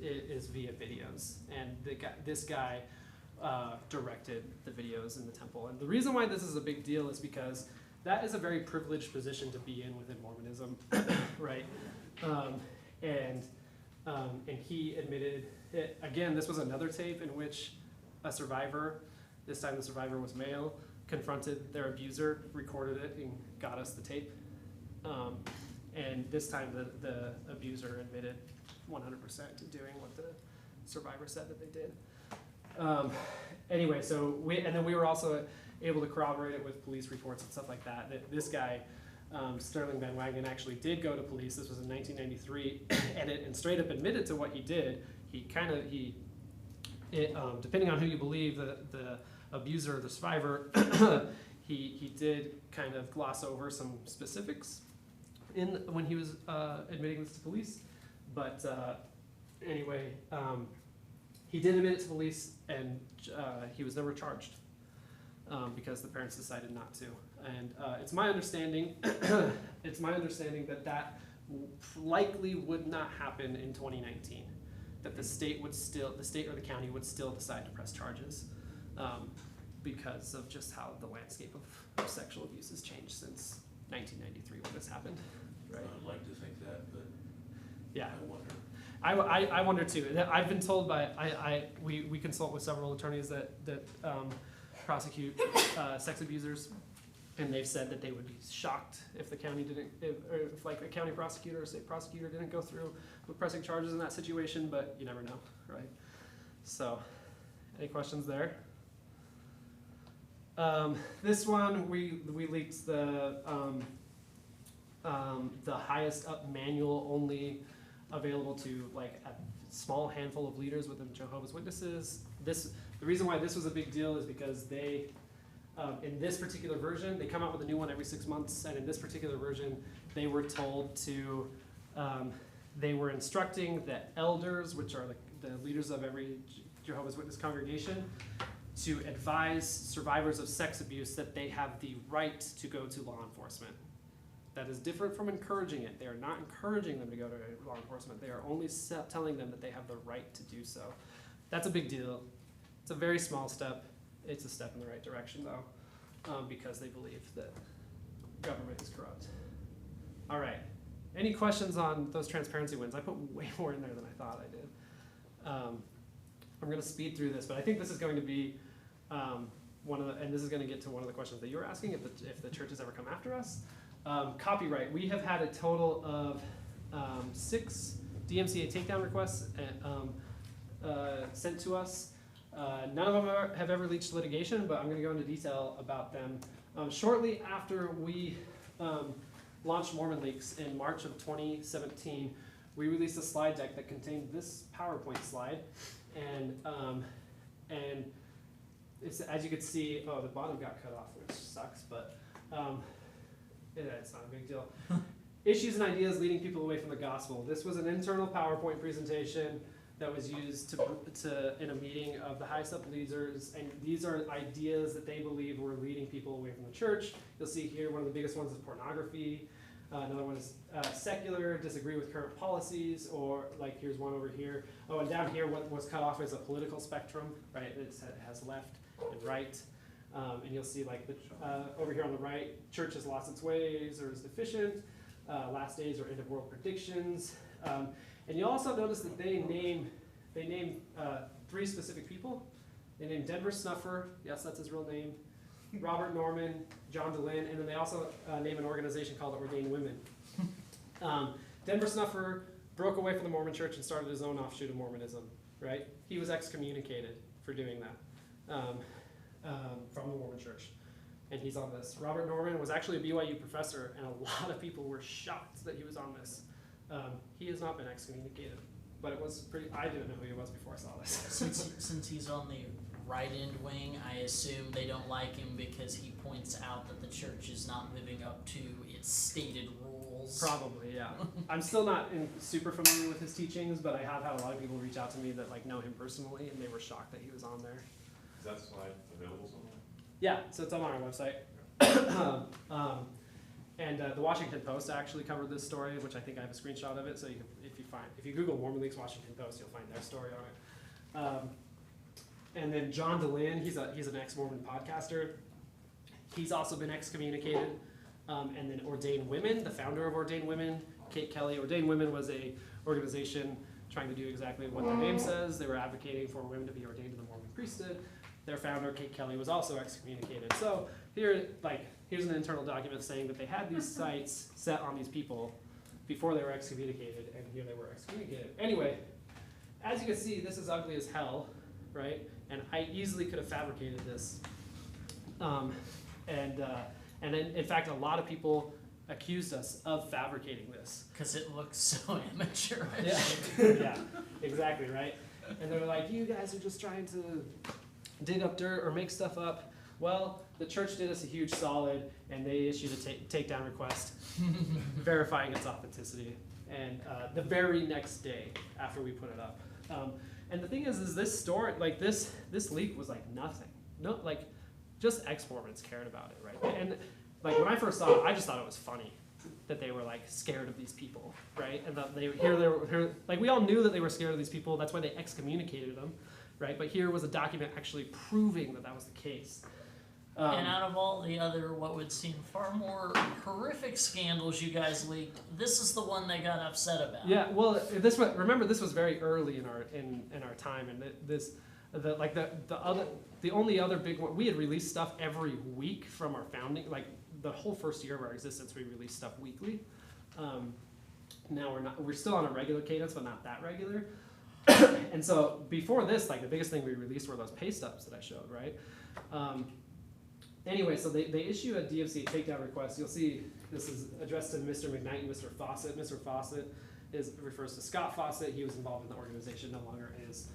is via videos. And this guy directed the videos in the temple. And the reason why this is a big deal is because that is a very privileged position to be in within Mormonism, right? And he admitted it. Again, this was another tape in which a survivor, this time the survivor was male, confronted their abuser, recorded it, and got us the tape. And this time the abuser admitted 100% to doing what the survivor said that they did. Anyway, so we were also able to corroborate it with police reports and stuff like that. This guy, Sterling Van Wagenen, actually did go to police. This was in 1993, and straight up admitted to what he did. Depending on who you believe, the abuser or the survivor, he did kind of gloss over some specifics when he was admitting this to police. But anyway, he did admit it to police, and he was never charged because the parents decided not to. And it's my understanding, that likely would not happen in 2019. That the state or the county would still decide to press charges because of just how the landscape of sexual abuse has changed since 1993 when this happened. Right? I'd like to think that, but yeah. I wonder. I wonder too. I've been told we consult with several attorneys that prosecute sex abusers, and they've said that they would be shocked if the county if like a county prosecutor or state prosecutor didn't go through with pressing charges in that situation, but you never know, right? So, any questions there? This one we leaked the highest up manual only available to like a small handful of leaders within Jehovah's Witnesses. The reason why this was a big deal is because they, in this particular version, they come out with a new one every 6 months, and in this particular version, they were told to, they were instructing the elders, which are the leaders of every Jehovah's Witness congregation, to advise survivors of sex abuse that they have the right to go to law enforcement. That is different from encouraging it. They are not encouraging them to go to law enforcement. They are only telling them that they have the right to do so. That's a big deal. It's a very small step. It's a step in the right direction, though, because they believe that government is corrupt. All right. Any questions on those transparency wins? I put way more in there than I thought I did. I'm going to speed through this, but I think this is going to be and this is going to get to one of the questions that you were asking, if the churches ever come after us. Copyright. We have had a total of 6 DMCA takedown requests sent to us. None of them have ever reached litigation, but I'm going to go into detail about them. Shortly after we launched Mormon Leaks in March of 2017, we released a slide deck that contained this PowerPoint slide, and it's, as you can see, the bottom got cut off, which sucks, but it's not a big deal. Issues and ideas leading people away from the gospel. This was an internal PowerPoint presentation that was used to in a meeting of the highest up leaders, and these are ideas that they believe were leading people away from the church. You'll see here one of the biggest ones is pornography. Another one is secular, disagree with current policies, or like here's one over here. Oh, and down here what was cut off is a political spectrum, right? It has left and right. And you'll see like over here on the right, church has lost its ways or is deficient, last days or end of world predictions. And you'll also notice that they name 3 specific people. They name Denver Snuffer, yes, that's his real name, Robert Norman, John DeLynn, and then they also name an organization called Ordained Women. Denver Snuffer broke away from the Mormon church and started his own offshoot of Mormonism, right? He was excommunicated for doing that from the Mormon church. And he's on this. Robert Norman was actually a BYU professor, and a lot of people were shocked that he was on this. He has not been excommunicated, but it was pretty, I didn't know who he was before I saw this. Since he's on the right end wing, I assume they don't like him because he points out that the church is not living up to its stated rules. Probably, yeah. I'm still not super familiar with his teachings, but I have had a lot of people reach out to me that like know him personally, and they were shocked that he was on there. Is that slide available somewhere? Yeah, so it's on our website. And the Washington Post actually covered this story, which I think I have a screenshot of it. So if you Google Mormon Leaks Washington Post, you'll find their story on it. And then John DeLynn, he's an ex-Mormon podcaster. He's also been excommunicated. And then Ordained Women, the founder of Ordained Women, Kate Kelly. Ordained Women was a organization trying to do exactly what their name says. They were advocating for women to be ordained to the Mormon priesthood. Their founder, Kate Kelly, was also excommunicated. So here's an internal document saying that they had these sites set on these people before they were excommunicated, and here they were excommunicated. Anyway, as you can see, this is ugly as hell, right? And I easily could have fabricated this. And in fact, a lot of people accused us of fabricating this. Because it looks so amateurish. Yeah, yeah, exactly, right? And they're like, you guys are just trying to dig up dirt or make stuff up. Well, the church did us a huge solid, and they issued a takedown request verifying its authenticity. And the very next day after we put it up. And the thing is this story, like this leak was like nothing. No, like just ex-Mormons cared about it, right? And like when I first saw it, I just thought it was funny that they were like scared of these people, right? And that they were like we all knew that they were scared of these people. That's why they excommunicated them, right? But here was a document actually proving that that was the case. And out of all the other, what would seem far more horrific scandals you guys leaked, this is the one they got upset about. Yeah, well, remember this was very early in our time, and the only other big one, we had released stuff every week from our founding, like the whole first year of our existence, we released stuff weekly. Now we're still on a regular cadence, but not that regular. And so before this, like the biggest thing we released were those pay stubs that I showed, right? Anyway, so they issue a DFC takedown request. You'll see this is addressed to Mr. McKnight and Mr. Fawcett. Mr. Fawcett refers to Scott Fawcett. He was involved in the organization, no longer is.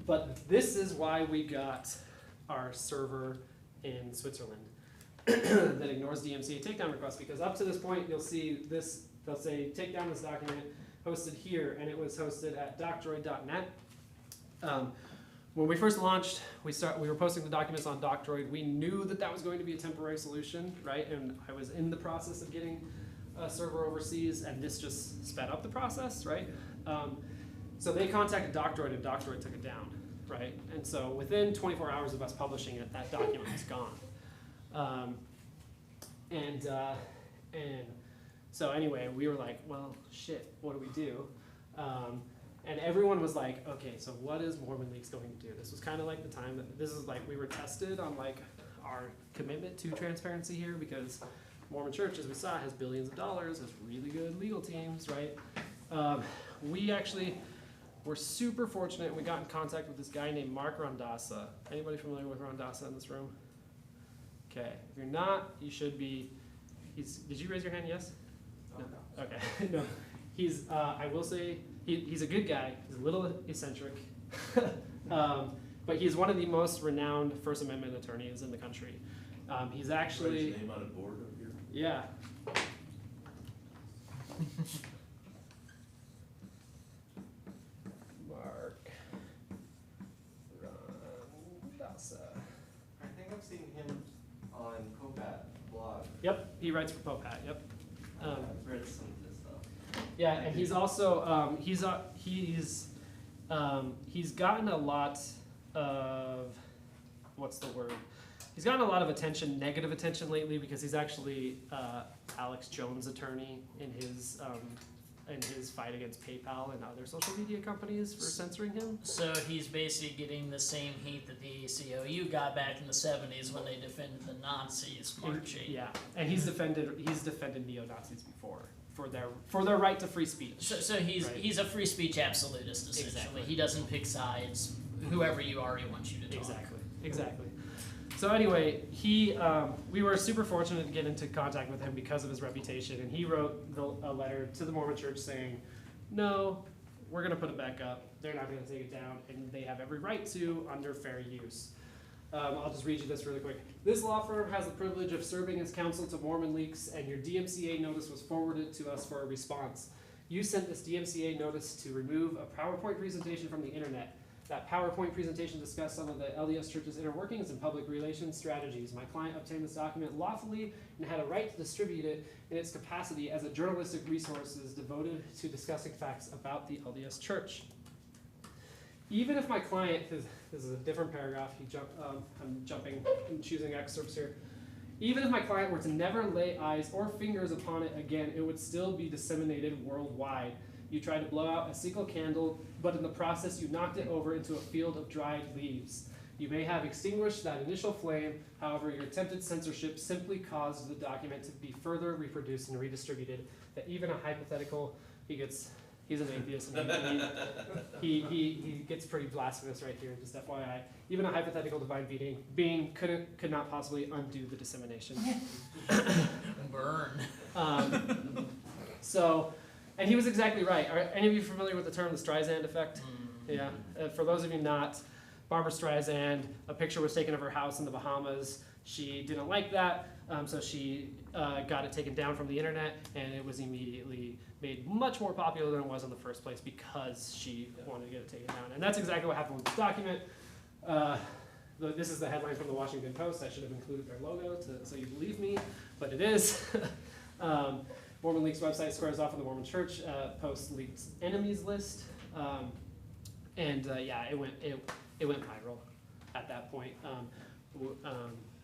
But this is why we got our server in Switzerland that ignores DMCA takedown requests, because up to this point, you'll see this, they'll say, take down this document hosted here, and it was hosted at docdroid.net. When we first launched, we were posting the documents on DocDroid. We knew that was going to be a temporary solution, right? And I was in the process of getting a server overseas, and this just sped up the process, right? So they contacted DocDroid, and DocDroid took it down, right? And so within 24 hours of us publishing it, that document was gone. And so anyway, we were like, well, shit, what do we do? And everyone was like, okay, so what is Mormon Leaks going to do? This was kind of like the time that, this is like, we were tested on like our commitment to transparency here, because Mormon Church, as we saw, has billions of dollars, has really good legal teams, right? We actually were super fortunate. We got in contact with this guy named Mark Rondasa. Anybody familiar with Rondasa in this room? Okay, if you're not, you should be. Did you raise your hand, yes? No. Okay, no. He's, I will say, he's a good guy. He's a little eccentric. But he's one of the most renowned First Amendment attorneys in the country. He's actually... Write his name on a board up here? Yeah. He writes for Pope Hat. Yep. I've read some of this stuff. Yeah, and he's also he's gotten a lot of what's the word? He's gotten a lot of attention, negative attention lately, because he's actually Alex Jones' attorney in his fight against PayPal and other social media companies for censoring him. So he's basically getting the same heat that the ACLU got back in the 70s when they defended the Nazis marching. Yeah, and he's defended neo-Nazis before for their right to free speech. So he's Right. he's a free speech absolutist essentially. Exactly. He doesn't pick sides. Whoever you are, he wants you to talk. Exactly. So anyway, we were super fortunate to get into contact with him because of his reputation, and he wrote a letter to the Mormon Church saying, "No, we're going to put it back up. They're not going to take it down, and they have every right to under fair use." I'll just read you this really quick. This law firm has the privilege of serving as counsel to Mormon leaks, and your DMCA notice was forwarded to us for a response. You sent this DMCA notice to remove a PowerPoint presentation from the internet. That PowerPoint presentation discussed some of the LDS Church's inner workings and public relations strategies. My client obtained this document lawfully and had a right to distribute it in its capacity as a journalistic resource devoted to discussing facts about the LDS Church. Even if my client, this is a different paragraph, I'm jumping and choosing excerpts here. Even if my client were to never lay eyes or fingers upon it again, it would still be disseminated worldwide. You tried to blow out a single candle, but in the process you knocked it over into a field of dried leaves. You may have extinguished that initial flame, however your attempted censorship simply caused the document to be further reproduced and redistributed, that even a hypothetical, he's an atheist, and he gets pretty blasphemous right here, just FYI. Even a hypothetical divine being could not possibly undo the dissemination. Burn. And he was exactly right. Are any of you familiar with the term the Streisand effect? Yeah. For those of you not, Barbara Streisand, a picture was taken of her house in the Bahamas. She didn't like that, so she got it taken down from the internet, and it was immediately made much more popular than it was in the first place because she wanted to get it taken down. And that's exactly what happened with this document. This is the headline from the Washington Post. I should have included their logo so you believe me, but it is. Mormon Leaks website squares off on the Mormon Church post leaks enemies list, and it went viral at that point.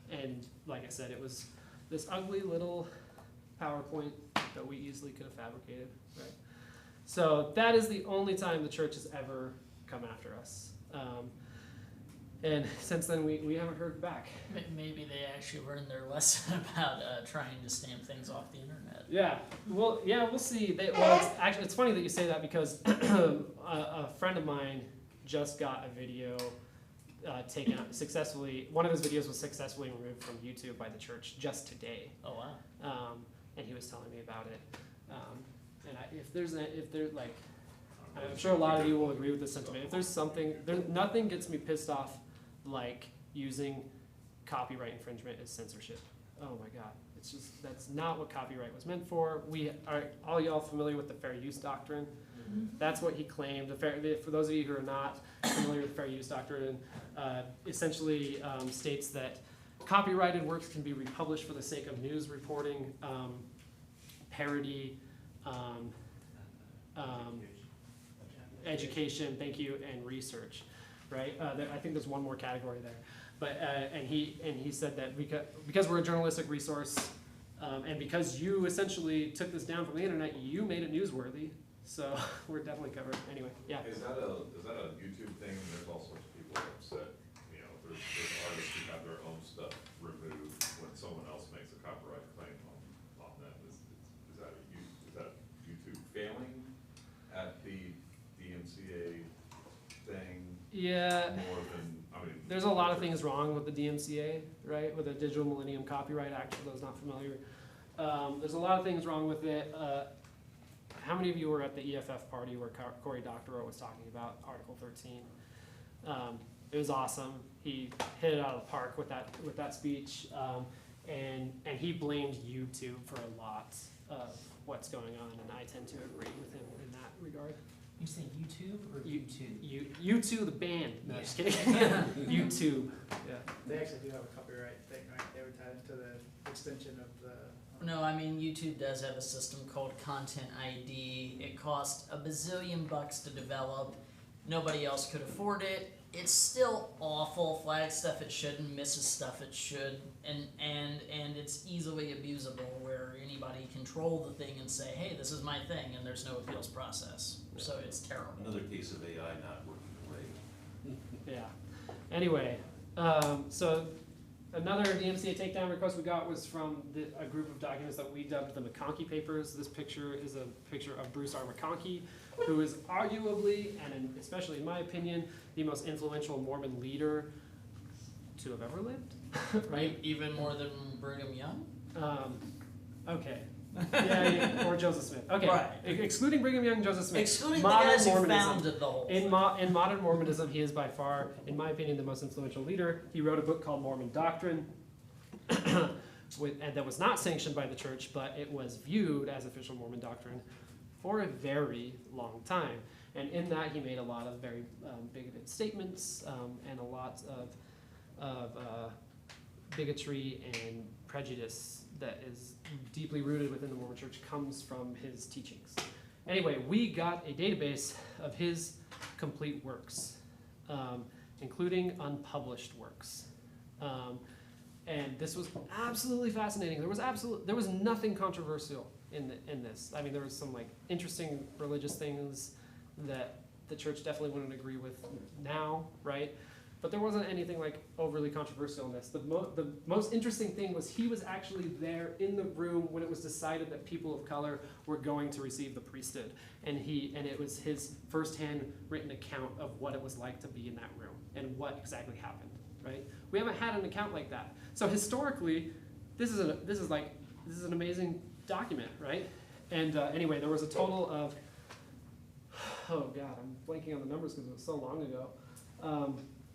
And like I said, it was this ugly little PowerPoint that we easily could have fabricated, right? So that is the only time the church has ever come after us. And since then, we haven't heard back. Maybe they actually learned their lesson about trying to stamp things off the internet. Yeah, we'll see. It's funny that you say that because a friend of mine just got a video taken out successfully. One of his videos was successfully removed from YouTube by the church just today. Oh wow! And he was telling me about it. I'm sure a lot of you will agree with this sentiment. If there's something, nothing gets me pissed off like using copyright infringement as censorship. Oh my God. It's just, that's not what copyright was meant for. We are, all y'all familiar with the fair use doctrine? That's what he claimed. For those of you who are not familiar with the fair use doctrine, essentially states that copyrighted works can be republished for the sake of news reporting, parody, education, thank you, and research, right? I think there's one more category there. But and he said that because we're a journalistic resource, and because you essentially took this down from the internet, you made it newsworthy. So we're definitely covered. Anyway, yeah. Is that a YouTube thing? There's all sorts of people upset. You know, there's artists who have their own stuff removed when someone else makes a copyright claim on them. Is that YouTube failing at the DMCA thing? Yeah. More than, I mean, there's a lot of things wrong with the DMCA, right? With the Digital Millennium Copyright Act, for those not familiar. There's a lot of things wrong with it. How many of you were at the EFF party where Cory Doctorow was talking about Article 13? It was awesome. He hit it out of the park with that speech, and he blamed YouTube for a lot of what's going on, and I tend to agree with him in that regard. You say YouTube or YouTube? YouTube, the band. No, just kidding. YouTube. Yeah. They actually do have a copyright thing, right? They were tied into the extension of the No, I mean, YouTube does have a system called Content ID. It cost $1 bazillion to develop. Nobody else could afford it. It's still awful. Flags stuff it shouldn't, misses stuff it should, and it's easily abusable where anybody can troll the thing and say, hey, this is my thing, and there's no appeals process. So it's terrible. Another case of AI not working the way. Yeah. Anyway, so another DMCA takedown request we got was from a group of documents that we dubbed the McConkey Papers. This picture is a picture of Bruce R. McConkey, who is arguably, and especially in my opinion, the most influential Mormon leader to have ever lived. Right? Even more than Brigham Young? Okay. Yeah, or Joseph Smith. Okay. Right. Excluding Brigham Young, Joseph Smith. Excluding the Modern guys who Mormonism. founded the whole thing. In modern Mormonism, he is by far, in my opinion, the most influential leader. He wrote a book called Mormon Doctrine, and that was not sanctioned by the church, but it was viewed as official Mormon doctrine for a very long time. And in that, he made a lot of very bigoted statements and a lot of bigotry and prejudice that is deeply rooted within the Mormon church comes from his teachings. Anyway, we got a database of his complete works, including unpublished works. And this was absolutely fascinating. There was nothing controversial in this. I mean, there was some like interesting religious things that the church definitely wouldn't agree with now, right? But there wasn't anything like overly controversial in this. The most interesting thing was he was actually there in the room when it was decided that people of color were going to receive the priesthood, and it was his firsthand written account of what it was like to be in that room and what exactly happened. Right? We haven't had an account like that. So historically, this is an amazing document, right? And anyway, there was a total of, oh God, I'm blanking on the numbers because it was so long ago.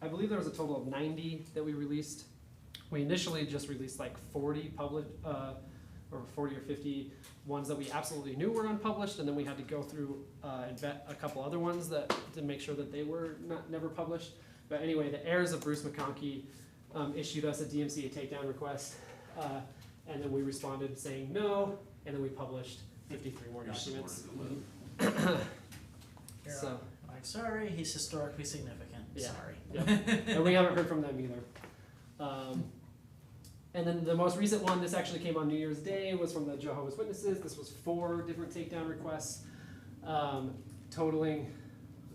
I believe there was a total of 90 that we released. We initially just released like 40 published, or 40 or 50 ones that we absolutely knew were unpublished, and then we had to go through and vet a couple other ones to make sure that they were never published. But anyway, the heirs of Bruce McConkey issued us a DMCA takedown request, and then we responded saying no, and then we published 53 more documents. So, Like, sorry, he's historically significant. Yeah. Sorry. Yep. And we haven't heard from them either. And then the most recent one, this actually came on New Year's Day, was from the Jehovah's Witnesses. This was 4 different takedown requests, totaling,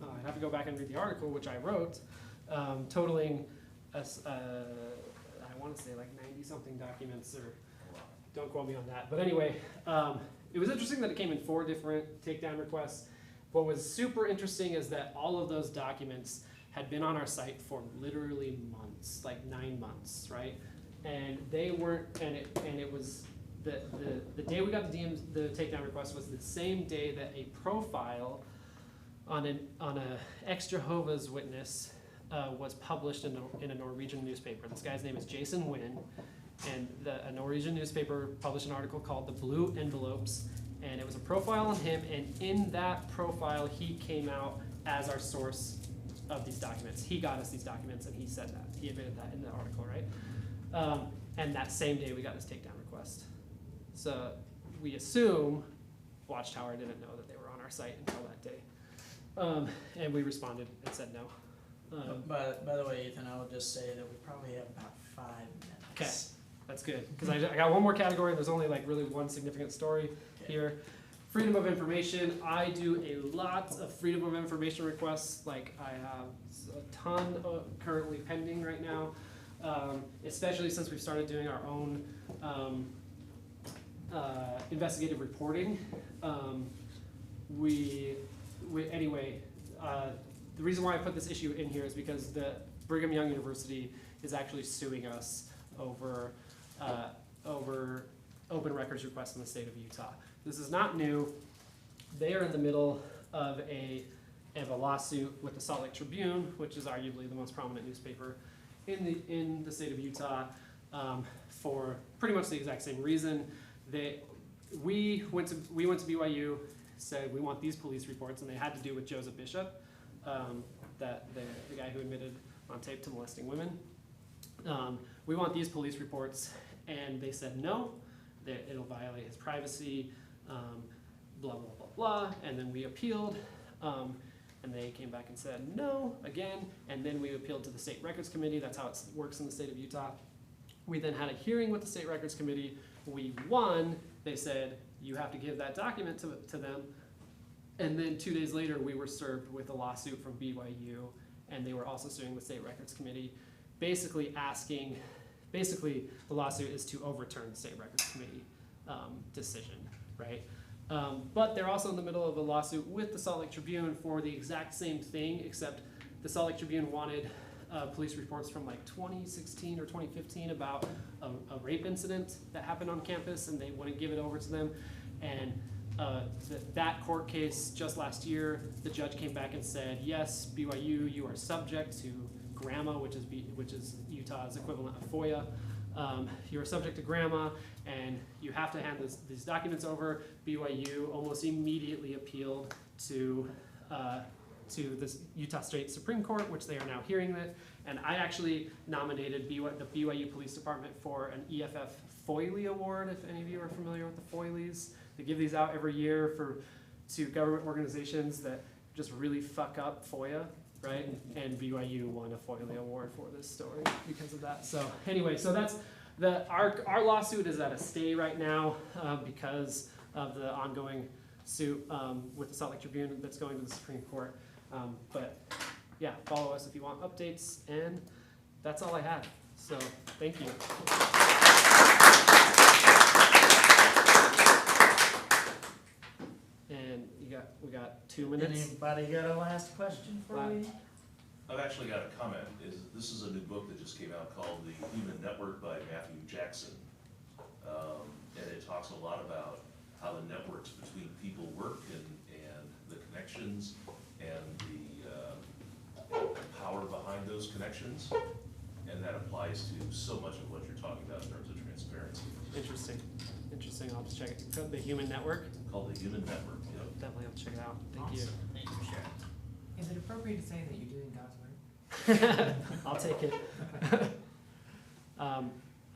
I'd have to go back and read the article, which I wrote, totaling, I want to say like 90-something documents, or don't quote me on that. But anyway, it was interesting that it came in 4 different takedown requests. What was super interesting is that all of those documents had been on our site for literally months, like 9 months, right? And they weren't, and it was the day we got the takedown request was the same day that a profile on a ex-Jehovah's Witness was published in a Norwegian newspaper. This guy's name is Jason Wynn, and a Norwegian newspaper published an article called "The Blue Envelopes," and it was a profile on him, and in that profile he came out as our source of these documents. He got us these documents, and he said that. He admitted that in the article, right? And that same day we got this takedown request. So we assume Watchtower didn't know that they were on our site until that day. And we responded and said no. By the way, Ethan, I would just say that we probably have about 5 minutes. Okay, that's good. Because I got one more category, and there's only like really one significant story here. Freedom of information. I do a lot of freedom of information requests. Like I have a ton currently pending right now, especially since we've started doing our own investigative reporting. Anyway, the reason why I put this issue in here is because the Brigham Young University is actually suing us over open records requests in the state of Utah. This is not new. They are in the middle of a lawsuit with the Salt Lake Tribune, which is arguably the most prominent newspaper in the state of Utah, for pretty much the exact same reason. We went to BYU, said we want these police reports, and they had to do with Joseph Bishop, the guy who admitted on tape to molesting women. We want these police reports, and they said no. that it'll violate his privacy, blah, blah, blah, blah. And then we appealed, and they came back and said no again. And then we appealed to the State Records Committee. That's how it works in the state of Utah. We then had a hearing with the State Records Committee. We won. They said, you have to give that document to them. And then 2 days later, we were served with a lawsuit from BYU, and they were also suing the State Records Committee, basically the lawsuit is to overturn the State Records Committee decision, right? But they're also in the middle of a lawsuit with the Salt Lake Tribune for the exact same thing, except the Salt Lake Tribune wanted police reports from like 2016 or 2015 about a rape incident that happened on campus, and they wouldn't give it over to them. And that court case just last year, the judge came back and said, yes, BYU, you are subject to GRAMA, which is Utah's equivalent of FOIA. You are subject to GRAMA, and you have to hand these documents over. BYU almost immediately appealed to the Utah State Supreme Court, which they are now hearing it. And I actually nominated the BYU Police Department for an EFF FOILY Award, if any of you are familiar with the FOILYs. They give these out every year to government organizations that just really fuck up FOIA, right? And BYU won a FOILY Award for this story because of that. So anyway, so that's our lawsuit is at a stay right now because of the ongoing suit with the Salt Lake Tribune that's going to the Supreme Court. But yeah, follow us if you want updates, and that's all I had. So thank you. And we got 2 minutes. Anybody got a last question for me? I've actually got a comment. This is a new book that just came out called The Human Network by Matthew Jackson. And it talks a lot about how the networks between people work and the connections and the power behind those connections. And that applies to so much of what you're talking about in terms of transparency. Interesting. I'll just check it. The Human Network? Called The Human Network, yep. Definitely have to check it out. Thank you. Thank you for sharing. Is it appropriate to say that you're doing God's work? I'll take it.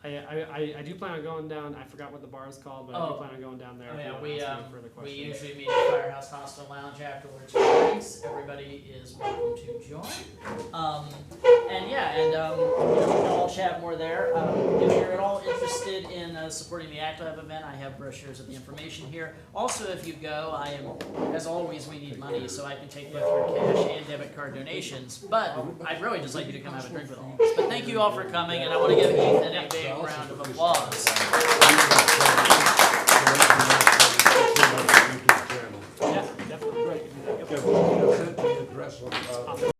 I do plan on going down. I forgot what the bar is called, but I do plan on going down there. Oh if you yeah, wanna we ask me further we questions. usually meet at Firehouse Hostel Lounge afterwards for drinks. Everybody is welcome to join. We'll all chat more there. If you're at all interested in supporting the Act Lab event, I have brochures of the information here. Also, if you go, as always, we need money, so I can take both your cash and debit card donations. But I'd really just like you to come have a drink with all of us. But thank you all for coming, and I want to give Ethan a big round of applause.